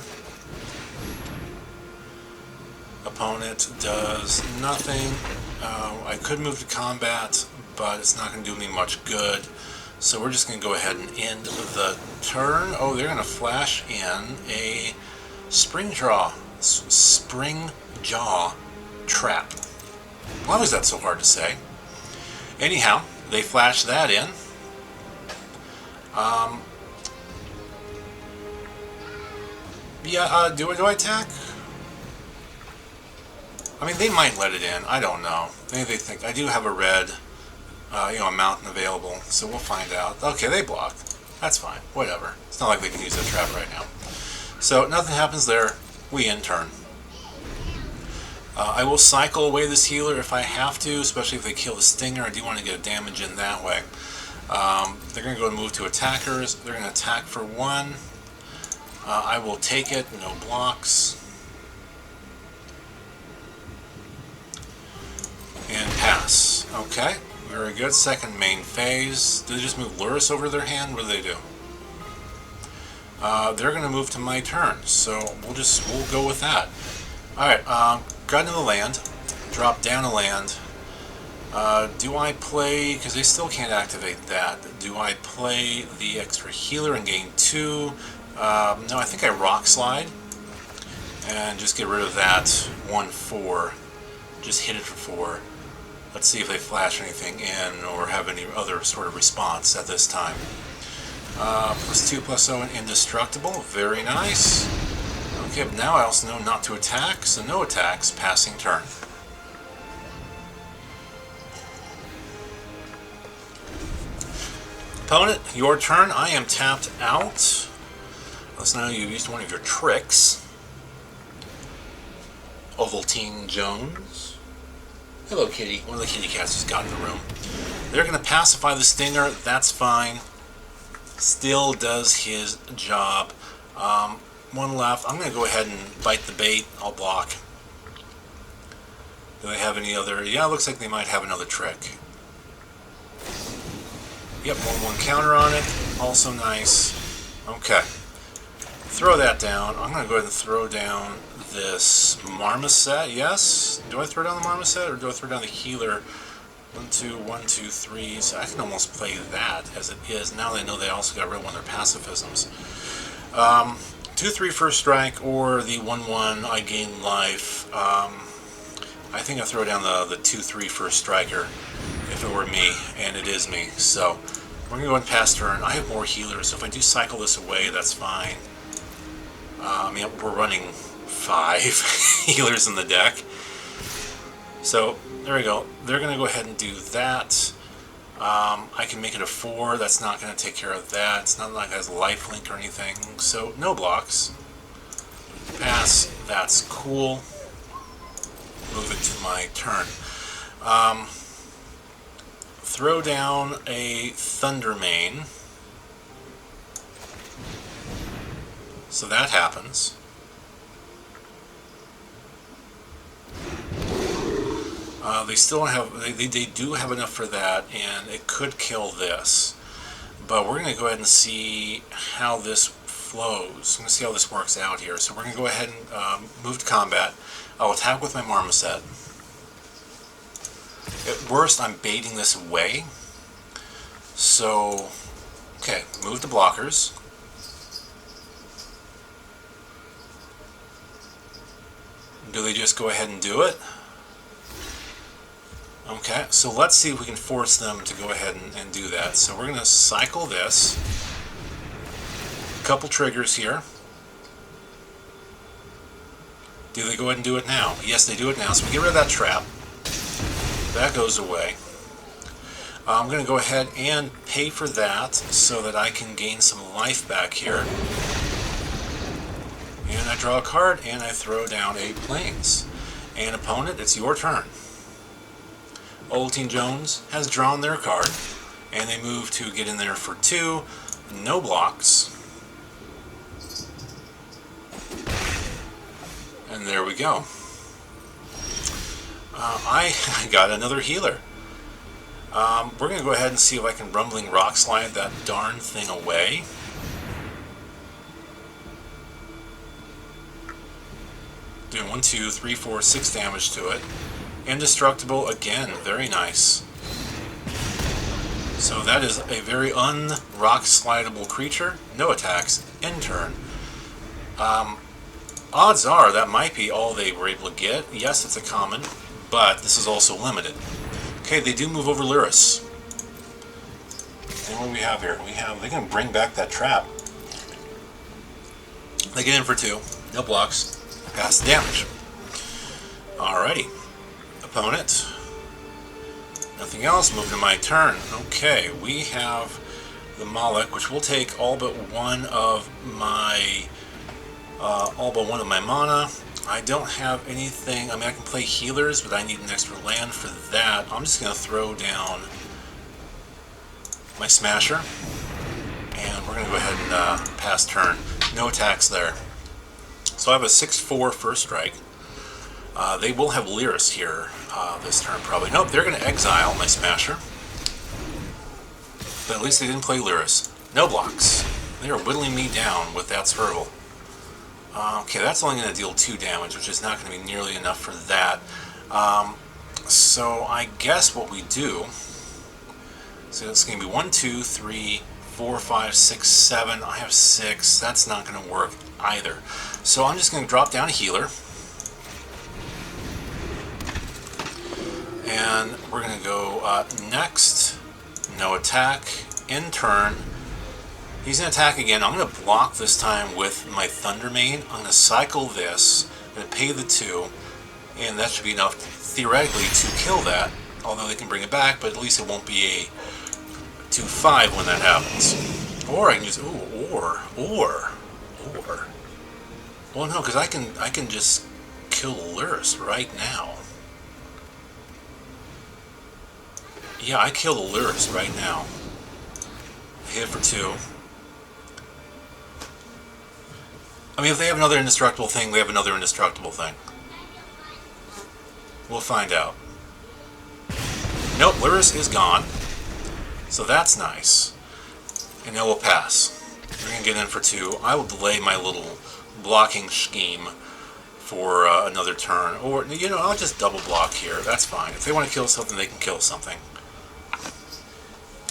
Speaker 2: Opponent does nothing. I could move to combat, but it's not going to do me much good. So we're just going to go ahead and end the turn. Oh, they're going to flash in a Spring Jaw Trap. Why was that so hard to say? Anyhow, they flash that in. Yeah, do I attack? I mean, they might let it in. I don't know. Maybe they think I do have a red, a mountain available, so we'll find out. Okay, they block. That's fine. Whatever. It's not like they can use that trap right now. So nothing happens there. We in turn. I will cycle away this healer if I have to, especially if they kill the stinger. I do want to get a damage in that way. They're going to go and move to attackers. They're going to attack for 1. I will take it. No blocks. And pass. Okay, very good. Second main phase. Did they just move Luris over their hand? What do they do? They're going to move to my turn, so we'll go with that. Alright, got into the land. Drop down a land. Do I play, because they still can't activate that, do I play the extra healer and gain 2? No, I think I rock slide and just get rid of that 1/4. Just hit it for 4. Let's see if they flash anything in or have any other sort of response at this time. +2/+0 and indestructible. Very nice. Okay, but now I also know not to attack, so no attacks, passing turn. Opponent, your turn. I am tapped out. Let's know you've used one of your tricks. Ovaltine Jones. Hello, kitty. One of the kitty cats just got in the room. They're going to pacify the stinger. That's fine. Still does his job. One left. I'm going to go ahead and bite the bait. I'll block. Do they have any other? Yeah, it looks like they might have another trick. Yep, 1/1 counter on it. Also nice. Okay. Throw that down. I'm going to go ahead and throw down this Marmoset. Yes? Do I throw down the Marmoset or do I throw down the healer? 1, 2, 1, 2, 3. So I can almost play that as it is. Now they know they also got rid of one of their pacifisms. 2/3 first strike or the 1/1 I gain life. I think I throw down the 2/3 first striker if it were me, and it is me. So we're going to go and pass turn. I have more healers, so if I do cycle this away, that's fine. I mean, we're running 5 healers in the deck. So there we go. They're going to go ahead and do that. I can make it a 4. That's not going to take care of that. It's not like it has lifelink or anything. So no blocks. Pass. That's cool. Move it to my turn. Throw down a Thundermane. So that happens. They still have, they do have enough for that, and it could kill this. But we're going to go ahead and see how this flows. I'm going to see how this works out here. So we're going to go ahead and move to combat. I'll attack with my Marmoset. At worst, I'm baiting this away. So, okay, move to blockers. Do they just go ahead and do it? Okay, so let's see if we can force them to go ahead and do that. So we're going to cycle this. A couple triggers here. Do they go ahead and do it now? Yes, they do it now. So we get rid of that trap. That goes away. I'm going to go ahead and pay for that so that I can gain some life back here. And I draw a card and I throw down a Plains. And opponent, it's your turn. Ovaltine Jones has drawn their card, and they move to get in there for 2. No blocks. And there we go. I got another healer. We're going to go ahead and see if I can Rumbling Rock Slide that darn thing away. Doing 1, 2, 3, 4, 6 damage to it. Indestructible again, very nice. So that is a very un-rock slidable creature. No attacks, end turn. Odds are that might be all they were able to get. Yes, it's a common, but this is also limited. Okay, they do move over Lyris. And what do we have here? They can bring back that trap. They get in for 2. No blocks. Pass the damage. Alrighty. Opponent. Nothing else. Move to my turn. Okay, we have the Moloch, which will take all but one of my mana. I don't have anything. I mean, I can play healers, but I need an extra land for that. I'm just going to throw down my Smasher, and we're going to go ahead and pass turn. No attacks there. So I have a 6/4 first strike. They will have Lyris here this turn, probably. Nope, they're going to exile my Smasher. But at least they didn't play Lyris. No blocks. They are whittling me down with that Swervel. Okay, that's only going to deal 2 damage, which is not going to be nearly enough for that. So I guess what we do... So it's going to be 1, 2, 3, 4, 5, 6, 7. I have 6. That's not going to work either. So I'm just going to drop down a healer. And we're going to go next. No attack. In turn. He's going to attack again. I'm going to block this time with my Thundermane. I'm going to cycle this. I'm going to pay the 2. And that should be enough, theoretically, to kill that. Although they can bring it back, but at least it won't be a 2/5 when that happens. Or I can just... Or... Well, no, because I can just kill Lyris right now. Yeah, I kill the Lyris right now. Hit for 2. I mean, if they have another indestructible thing, they have another indestructible thing. We'll find out. Nope, Lyris is gone. So that's nice. And now we'll pass. We're going to get in for 2. I will delay my little blocking scheme for another turn. Or, you know, I'll just double block here. That's fine. If they want to kill something, they can kill something.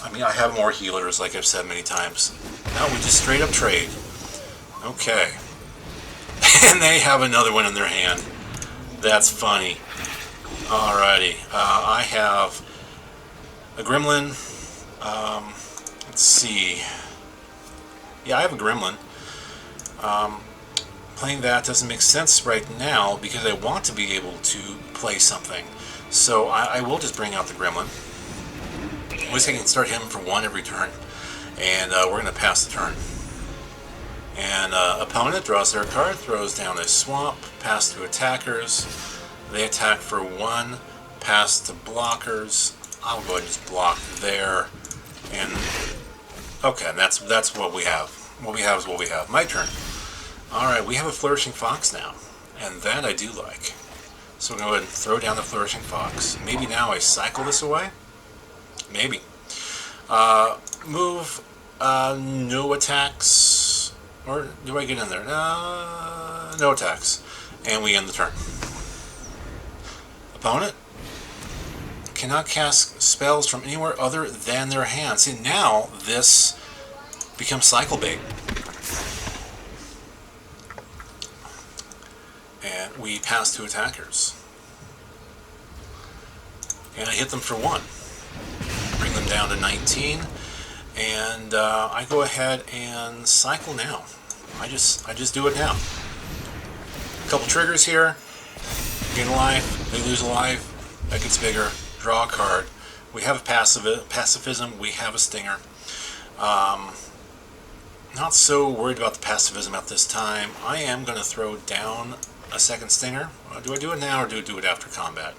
Speaker 2: I mean, I have more healers, like I've said many times. Now we just straight up trade. Okay. And they have another one in their hand. That's funny. Alrighty. I have a Gremlin. Let's see. Yeah, I have a Gremlin. Playing that doesn't make sense right now because I want to be able to play something. So I will just bring out the Gremlin. At least I can start him for 1 every turn. And we're going to pass the turn. And opponent draws their card, throws down a swamp, pass to attackers. They attack for 1, pass to blockers. I'll go ahead and just block there. And okay, and that's what we have. What we have is what we have. My turn. Alright, we have a Flourishing Fox now. And that I do like. So we're going to go ahead and throw down the Flourishing Fox. Maybe now I cycle this away? Maybe. Move. No attacks. Or do I get in there? No attacks. And we end the turn. Opponent cannot cast spells from anywhere other than their hand. See, now this becomes cycle bait. And we pass to attackers. And I hit them for 1. Bring them down to 19. And I go ahead and cycle now. I just do it now. A couple triggers here. Gain a life, they lose a life. That gets bigger. Draw a card. We have a pacifism. We have a stinger. Not so worried about the pacifism at this time. I am going to throw down a second stinger. Do I do it now or do I do it after combat?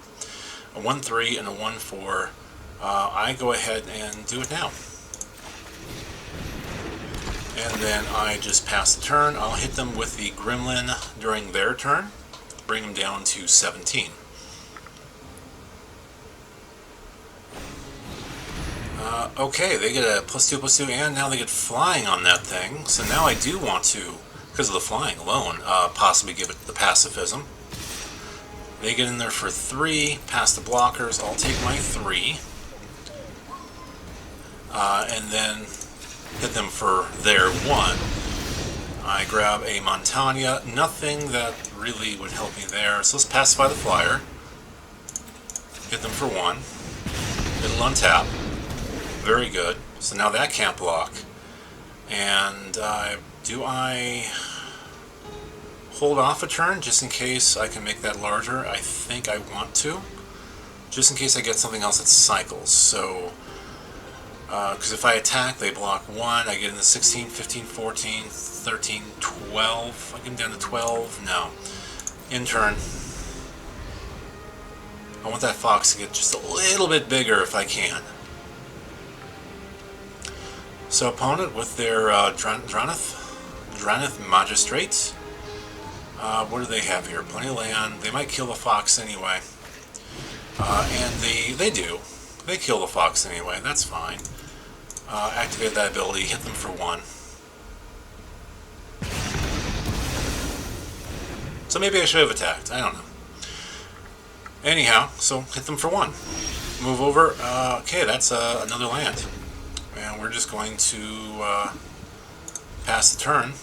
Speaker 2: A 1/3 and a 1/4. I go ahead and do it now. And then I just pass the turn. I'll hit them with the Gremlin during their turn. Bring them down to 17. Okay, they get a +2/+2, and now they get flying on that thing. So now I do want to, because of the flying alone, possibly give it the pacifism. They get in there for 3, pass the blockers. I'll take my 3. And then hit them for their 1. I grab a Montania. Nothing that really would help me there. So let's pacify the flyer. Hit them for 1. It'll untap. Very good. So now that can't block. And do I hold off a turn just in case I can make that larger? I think I want to. Just in case I get something else that cycles. So, because if I attack, they block 1. I get into 16, 15, 14, 13, 12. I get them down to 12. No. In turn. I want that fox to get just a little bit bigger if I can. So opponent with their Dranith Magistrates. What do they have here? Plenty of land. They might kill the fox anyway. And they do. They kill the fox anyway. That's fine. Activate that ability. Hit them for 1. So maybe I should have attacked. I don't know. Anyhow, so hit them for 1. Move over. Okay, that's another land. And we're just going to pass the turn.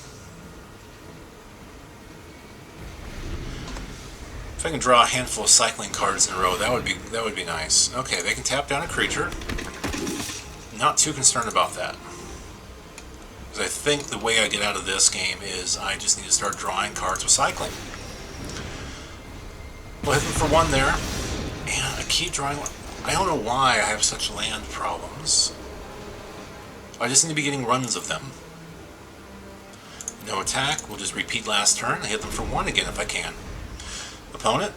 Speaker 2: If I can draw a handful of cycling cards in a row, that would be nice. Okay, they can tap down a creature. Not too concerned about that. Because I think the way I get out of this game is I just need to start drawing cards with cycling. We'll hit them for 1 there. And I keep drawing. I don't know why I have such land problems. I just need to be getting runs of them. No attack. We'll just repeat last turn. I hit them for 1 again if I can. Opponent.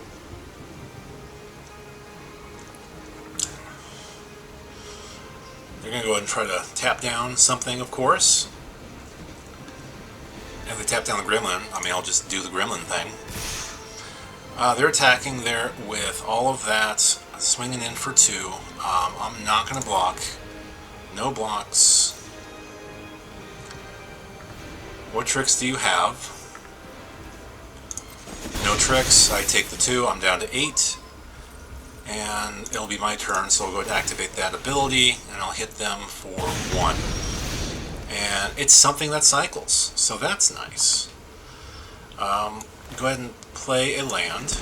Speaker 2: They're going to go ahead and try to tap down something, of course. If they tap down the gremlin, I mean, I'll just do the gremlin thing. They're attacking there with all of that, swinging in for 2. I'm not going to block. No blocks. What tricks do you have? No tricks. I take the 2. I'm down to 8. And it'll be my turn, so I'll go ahead and activate that ability, and I'll hit them for 1. And it's something that cycles, so that's nice. Go ahead and play a land.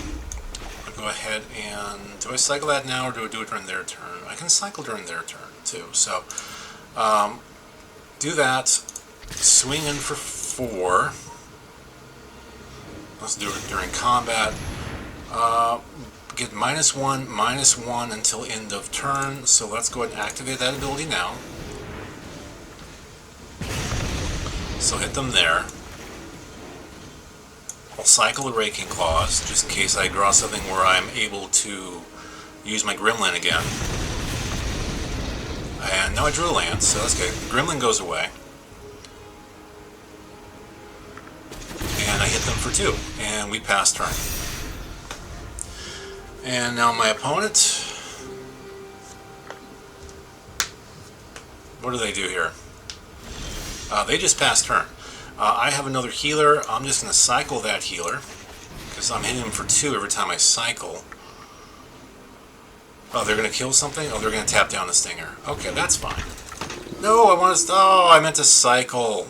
Speaker 2: I'll go ahead and... Do I cycle that now, or do I do it during their turn? I can cycle during their turn, too. So, do that. Swing in for 4. Let's do it during combat. Get -1 until end of turn. So let's go ahead and activate that ability now. So hit them there. I'll cycle the Raking Claws, just in case I draw something where I'm able to use my Gremlin again. And now I drew a land, so that's good. Gremlin goes away. And I hit them for 2, and we pass turn. And now my opponent, what do they do here? They just pass turn. I have another healer. I'm just going to cycle that healer, because I'm hitting him for 2 every time I cycle. Oh, they're going to kill something? Oh, they're going to tap down the stinger. Okay, that's fine. No, I meant to cycle.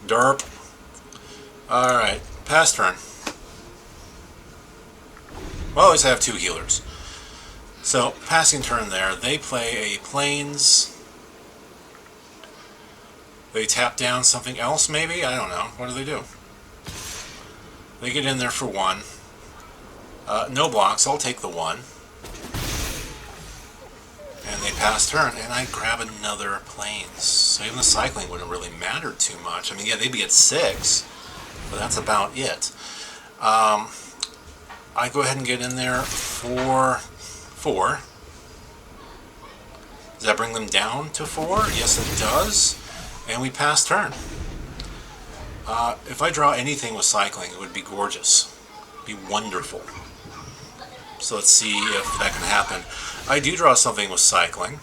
Speaker 2: Derp. Alright, pass turn. Well, at least I have 2 healers. So, passing turn there. They play a Plains. They tap down something else, maybe? I don't know. What do? They get in there for 1. No blocks. I'll take the 1. And they pass turn, and I grab another Plains. So even the cycling wouldn't really matter too much. I mean, yeah, they'd be at 6, but that's about it. I go ahead and get in there for 4. Does that bring them down to 4? Yes, it does. And we pass turn. If I draw anything with cycling, it would be gorgeous. It'd be wonderful. So let's see if that can happen. I do draw something with cycling.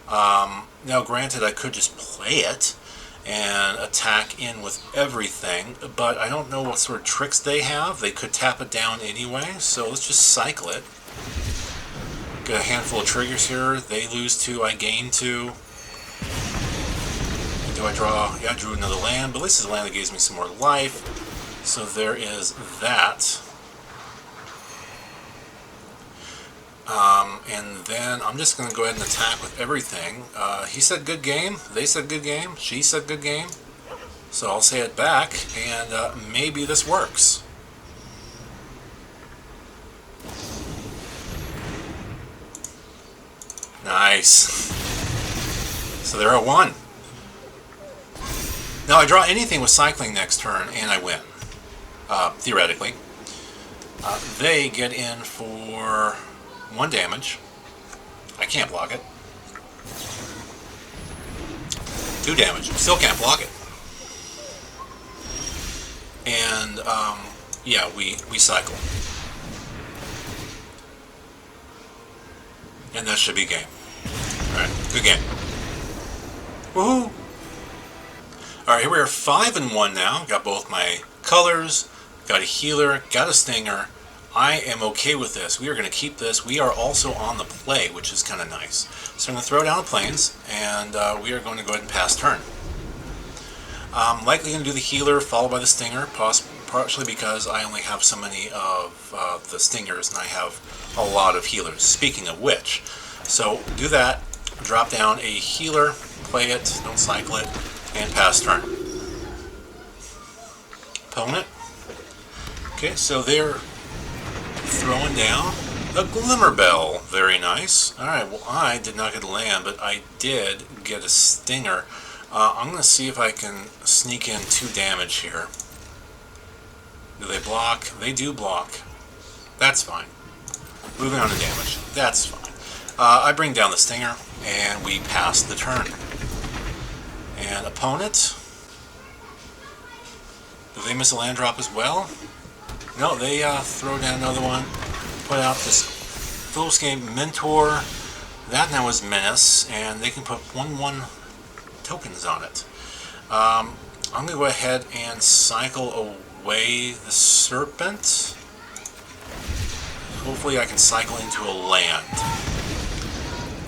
Speaker 2: Now, granted, I could just play it and attack in with everything, but I don't know what sort of tricks they have. They could tap it down anyway, so let's just cycle it. Get a handful of triggers here. They lose 2, I gain 2. Do I draw? Yeah, I drew another land, but this is a land that gives me some more life. So there is that. And then I'm just going to go ahead and attack with everything. He said good game, they said good game, she said good game. So I'll say it back, and maybe this works. Nice. So they're at 1. Now I draw anything with cycling next turn, and I win. Theoretically. They get in for 1 damage. I can't block it. 2 damage. Still can't block it. And, yeah, we cycle. And that should be game. Alright, good game. Woohoo! Alright, here we are 5-1 now. Got both my colors, got a healer, got a stinger. I am okay with this. We are going to keep this. We are also on the play, which is kind of nice. So I'm going to throw down the planes, and we are going to go ahead and pass turn. I'm likely going to do the healer, followed by the stinger, partially because I only have so many of the stingers, and I have a lot of healers. Speaking of which, so do that, drop down a healer, play it, don't cycle it, and pass turn. Opponent. Okay, so they're throwing down a Glimmer Bell. Very nice. Alright, well I did not get a land, but I did get a stinger. I'm going to see if I can sneak in 2 damage here. Do they block? They do block. That's fine. Moving on to damage. That's fine. I bring down the stinger, and we pass the turn. And opponent. Do they miss a land drop as well? No, they throw down another one. Put out this Phillips Game Mentor. That now is Menace, and they can put 1/1 tokens on it. I'm going to go ahead and cycle away the Serpent. Hopefully I can cycle into a land.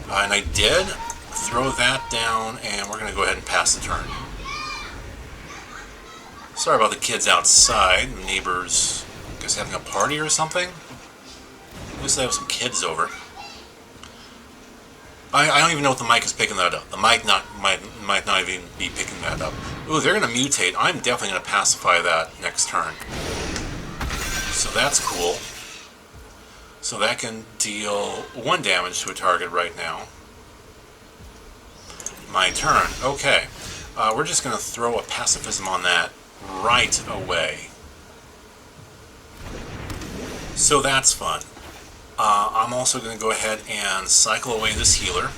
Speaker 2: And I did. Throw that down, and we're going to go ahead and pass the turn. Sorry about the kids outside. The neighbors, I guess, having a party or something. At least they have some kids over. I don't even know if the mic is picking that up. The mic might not even be picking that up. Ooh, they're going to mutate. I'm definitely going to pacify that next turn. So that's cool. So that can deal 1 damage to a target right now. My turn. Okay. We're just going to throw a pacifism on that right away. So that's fun. I'm also going to go ahead and cycle away this healer.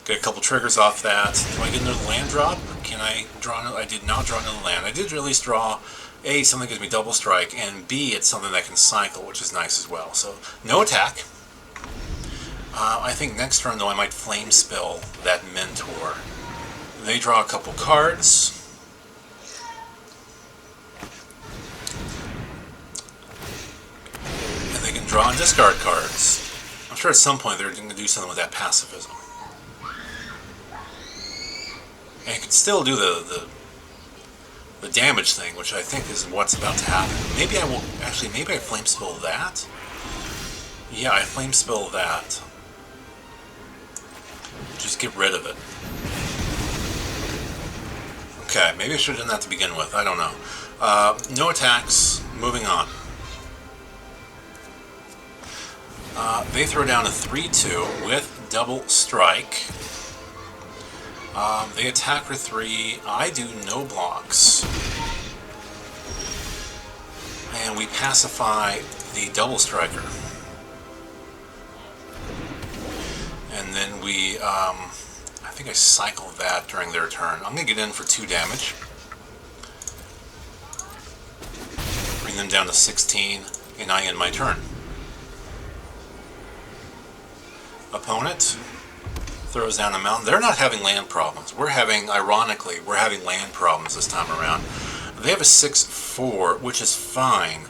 Speaker 2: Get a couple triggers off that. Do I get another land drop? Can I draw another? I did not draw another land. I did at least draw A, something that gives me double strike, and B, it's something that can cycle, which is nice as well. So, no attack. I think next turn, though, I might Flame Spill that Mentor. They draw a couple cards. And they can draw and discard cards. I'm sure at some point they're going to do something with that pacifism. And you can still do the damage thing, which I think is what's about to happen. Maybe I will, actually, maybe I Flame Spill that? Yeah, I Flame Spill that. Just get rid of it. Okay, maybe I should have done that to begin with. I don't know. No attacks. Moving on. They throw down a 3/2 with double strike. They attack for 3. I do no blocks. And we pacify the double striker. And then we, I think I cycle that during their turn. I'm going to get in for 2 damage. Bring them down to 16, and I end my turn. Opponent throws down a mountain. They're not having land problems. We're having, ironically, we're having land problems this time around. They have a 6/4, which is fine,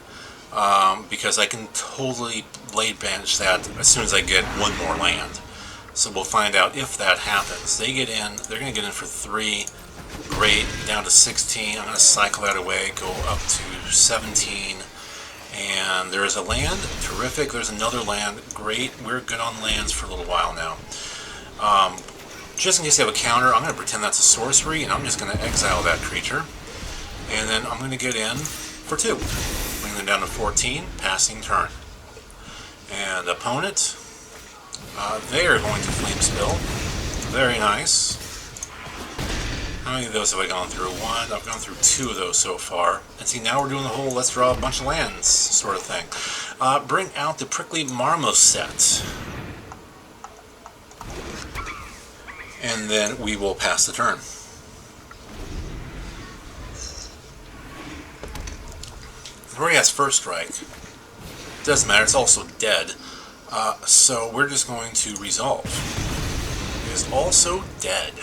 Speaker 2: because I can totally Blade Banish that as soon as I get 1 more land. So we'll find out if that happens. They get in, they're going to get in for 3. Great, down to 16. I'm going to cycle that away, go up to 17. And there's a land. Terrific. There's another land. Great. We're good on lands for a little while now. Just in case they have a counter, I'm going to pretend that's a sorcery, and I'm just going to exile that creature. And then I'm going to get in for 2. Bring them down to 14. Passing turn. And opponent, they are going to Flame Spill. Very nice. How many of those have I gone through? 1. I've gone through 2 of those so far. And see, now we're doing the whole let's draw a bunch of lands sort of thing. Bring out the Prickly Marmoset. And then we will pass the turn. It already has first strike. Doesn't matter, it's also dead. So we're just going to resolve. It is also dead.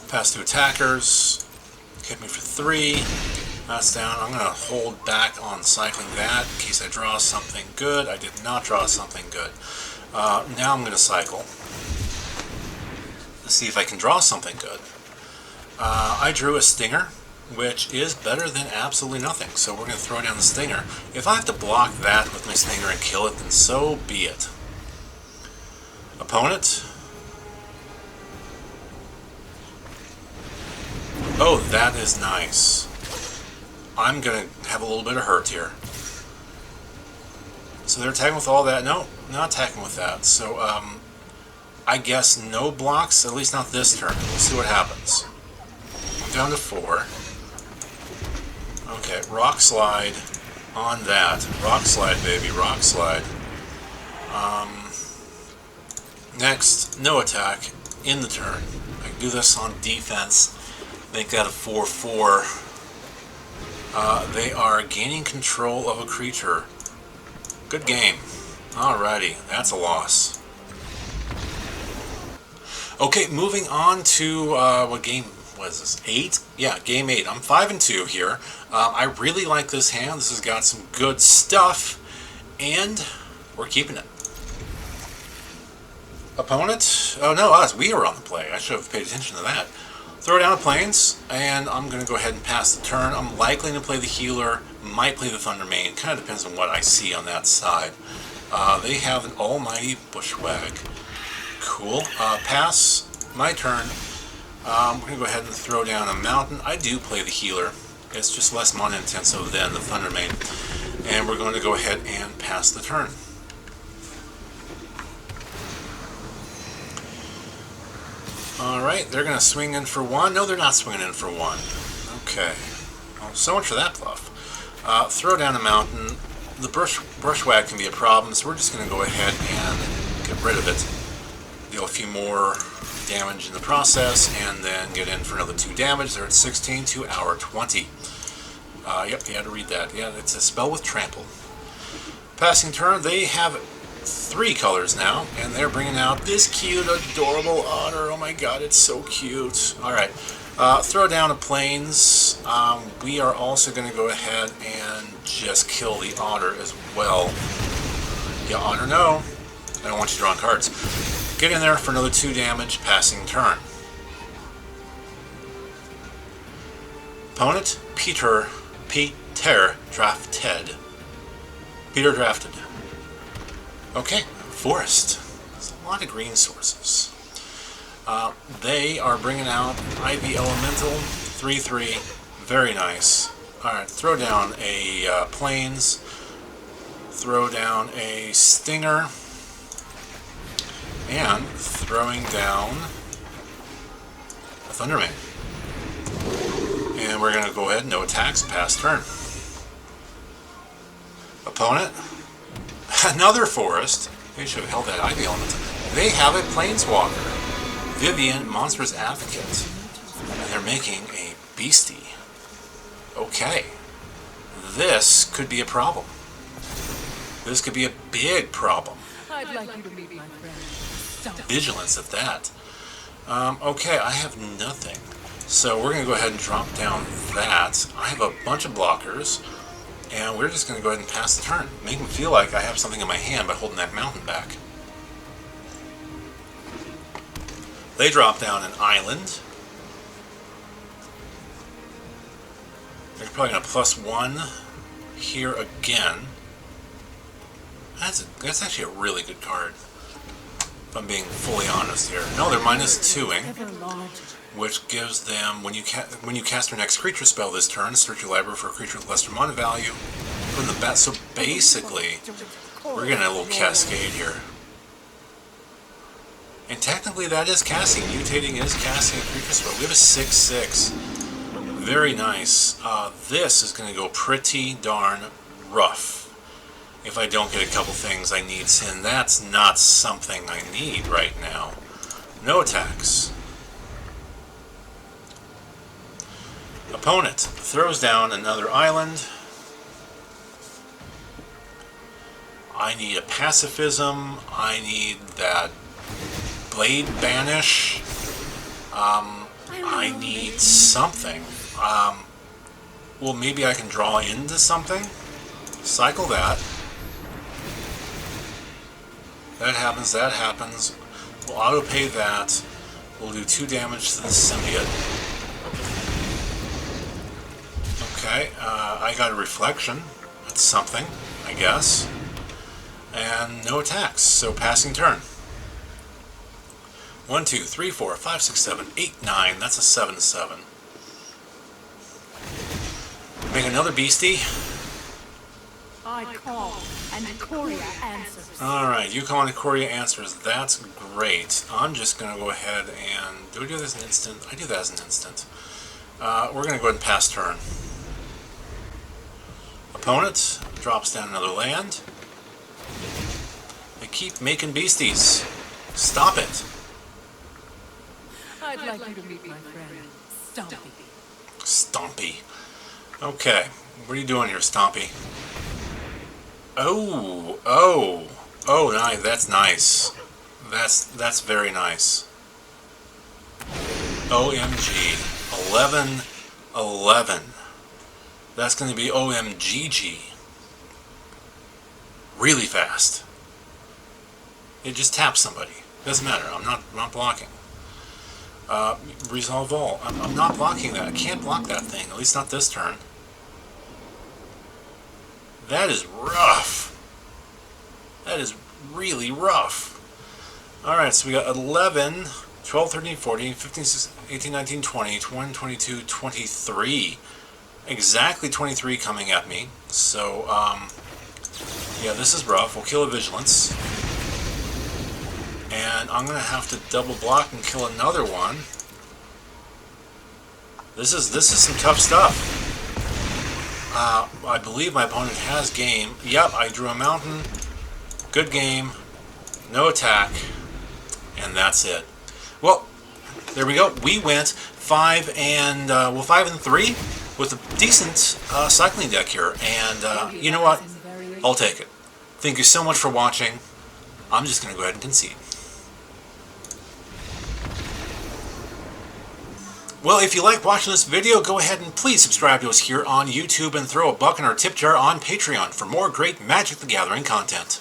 Speaker 2: Pass to attackers. Hit me for 3. That's down. I'm going to hold back on cycling that in case I draw something good. I did not draw something good. Now I'm going to cycle. Let's see if I can draw something good. I drew a Stinger, which is better than absolutely nothing. So we're going to throw down the Stinger. If I have to block that with my Stinger and kill it, then so be it. Opponent. Oh, that is nice. I'm going to have a little bit of hurt here. So they're attacking with all that. No, not attacking with that. So, I guess no blocks, at least not this turn. We'll see what happens. I'm down to 4. Okay, Rock Slide on that. Rock Slide, baby, Rock Slide. Next, no attack in the turn. I can do this on defense. Make that a 4/4. They are gaining control of a creature. Good game. Alrighty, that's a loss. Okay, moving on to, what game was this? 8? Yeah, game 8. I'm 5-2 here. I really like this hand. This has got some good stuff, and we're keeping it. Opponent? Oh no, us. We were on the play. I should have paid attention to that. Throw down a Plains, and I'm going to go ahead and pass the turn. I'm likely to play the Healer, might play the Thundermane. Kind of depends on what I see on that side. They have an Almighty Bushwag. Cool. Pass. My turn. We're going to go ahead and throw down a Mountain. I do play the Healer. It's just less mana intensive than the Thundermane. And we're going to go ahead and pass the turn. Alright, they're going to swing in for 1. No, they're not swinging in for 1. Okay. Well, so much for that bluff. Throw down a Mountain. The Bushwag can be a problem, so we're just going to go ahead and get rid of it. Deal a few more damage in the process, and then get in for another 2 damage. They're at 16 to our 20. Yep, you had to read that. Yeah, it's a spell with trample. Passing turn, they have 3 colors now, and they're bringing out this cute, adorable otter. Oh my god, it's so cute. Alright, throw down a Plains. We are also going to go ahead and just kill the otter as well. Yeah, otter, no. I don't want you drawing cards. Get in there for another 2 damage, passing turn. Opponent, Peter drafted. Peter drafted. Okay, Forest. There's a lot of green sources. They are bringing out Ivy Elemental, 3/3. Very nice. Alright, throw down a Plains. Throw down a Stinger. And throwing down a Thundermane. And we're going to go ahead, no attacks, pass turn. Opponent, another Forest. They should have held that Ivy Element. They have a Planeswalker. Vivian, Monstrous Advocate. And they're making a Beastie. Okay. This could be a problem. This could be a big problem.
Speaker 3: I'd like you to meet my friend.
Speaker 2: Vigilance at that. Okay, I have nothing. So we're going to go ahead and drop down that. I have a bunch of blockers, and we're just going to go ahead and pass the turn. Make me feel like I have something in my hand by holding that Mountain back. They drop down an island. They're probably going to +1 here again. That's actually a really good card, if I'm being fully honest here. No, they're -2ing, which gives them, when you cast your next creature spell this turn, search your library for a creature with lesser mana value from the bat. So basically, we're getting a little cascade here. And technically that is casting. Mutating is casting a creature spell. We have a 6/6. Very nice. This is going to go pretty darn rough if I don't get a couple things I need, and that's not something I need right now. No attacks. Opponent throws down another island. I need a pacifism. I need that blade banish. I need something. Well, maybe I can draw into something. Cycle that. That happens, that happens. We'll auto-pay that. We'll do 2 damage to the symbiote. Okay, I got a reflection. That's something, I guess. And no attacks, so passing turn. 1, 2, 3, 4, 5, 6, 7, 8, 9. That's a 7/7. Make another beastie.
Speaker 3: I call, and Ikoria answers.
Speaker 2: Alright, you call and Ikoria answers. That's great. I'm just going to go ahead and... Do I do this as an instant? I do that as an instant. We're going to go ahead and pass turn. Opponent drops down another land. They keep making beasties. Stop it.
Speaker 3: I'd like you to meet my friend, Stompy.
Speaker 2: Stompy. Okay, what are you doing here, Stompy? Oh, nice. That's nice. That's very nice. OMG. 11. That's going to be OMGG. Really fast. It just taps somebody. Doesn't matter. I'm not blocking. Resolve all. I'm not blocking that. I can't block that thing. At least not this turn. That is rough. That is really rough. Alright, so we got 11, 12, 13, 14, 15, 16, 18, 19, 20, 21, 22, 23. Exactly 23 coming at me. So, yeah, this is rough. We'll kill a Vigilance. And I'm going to have to double block and kill another one. This is some tough stuff. I believe my opponent has game. Yep, I drew a mountain. Good game. No attack. And that's it. Well, there we go. We went 5 and 3 with a decent cycling deck here. And you know what? I'll take it. Thank you so much for watching. I'm just going to go ahead and concede. Well, if you like watching this video, go ahead and please subscribe to us here on YouTube and throw a buck in our tip jar on Patreon for more great Magic the Gathering content.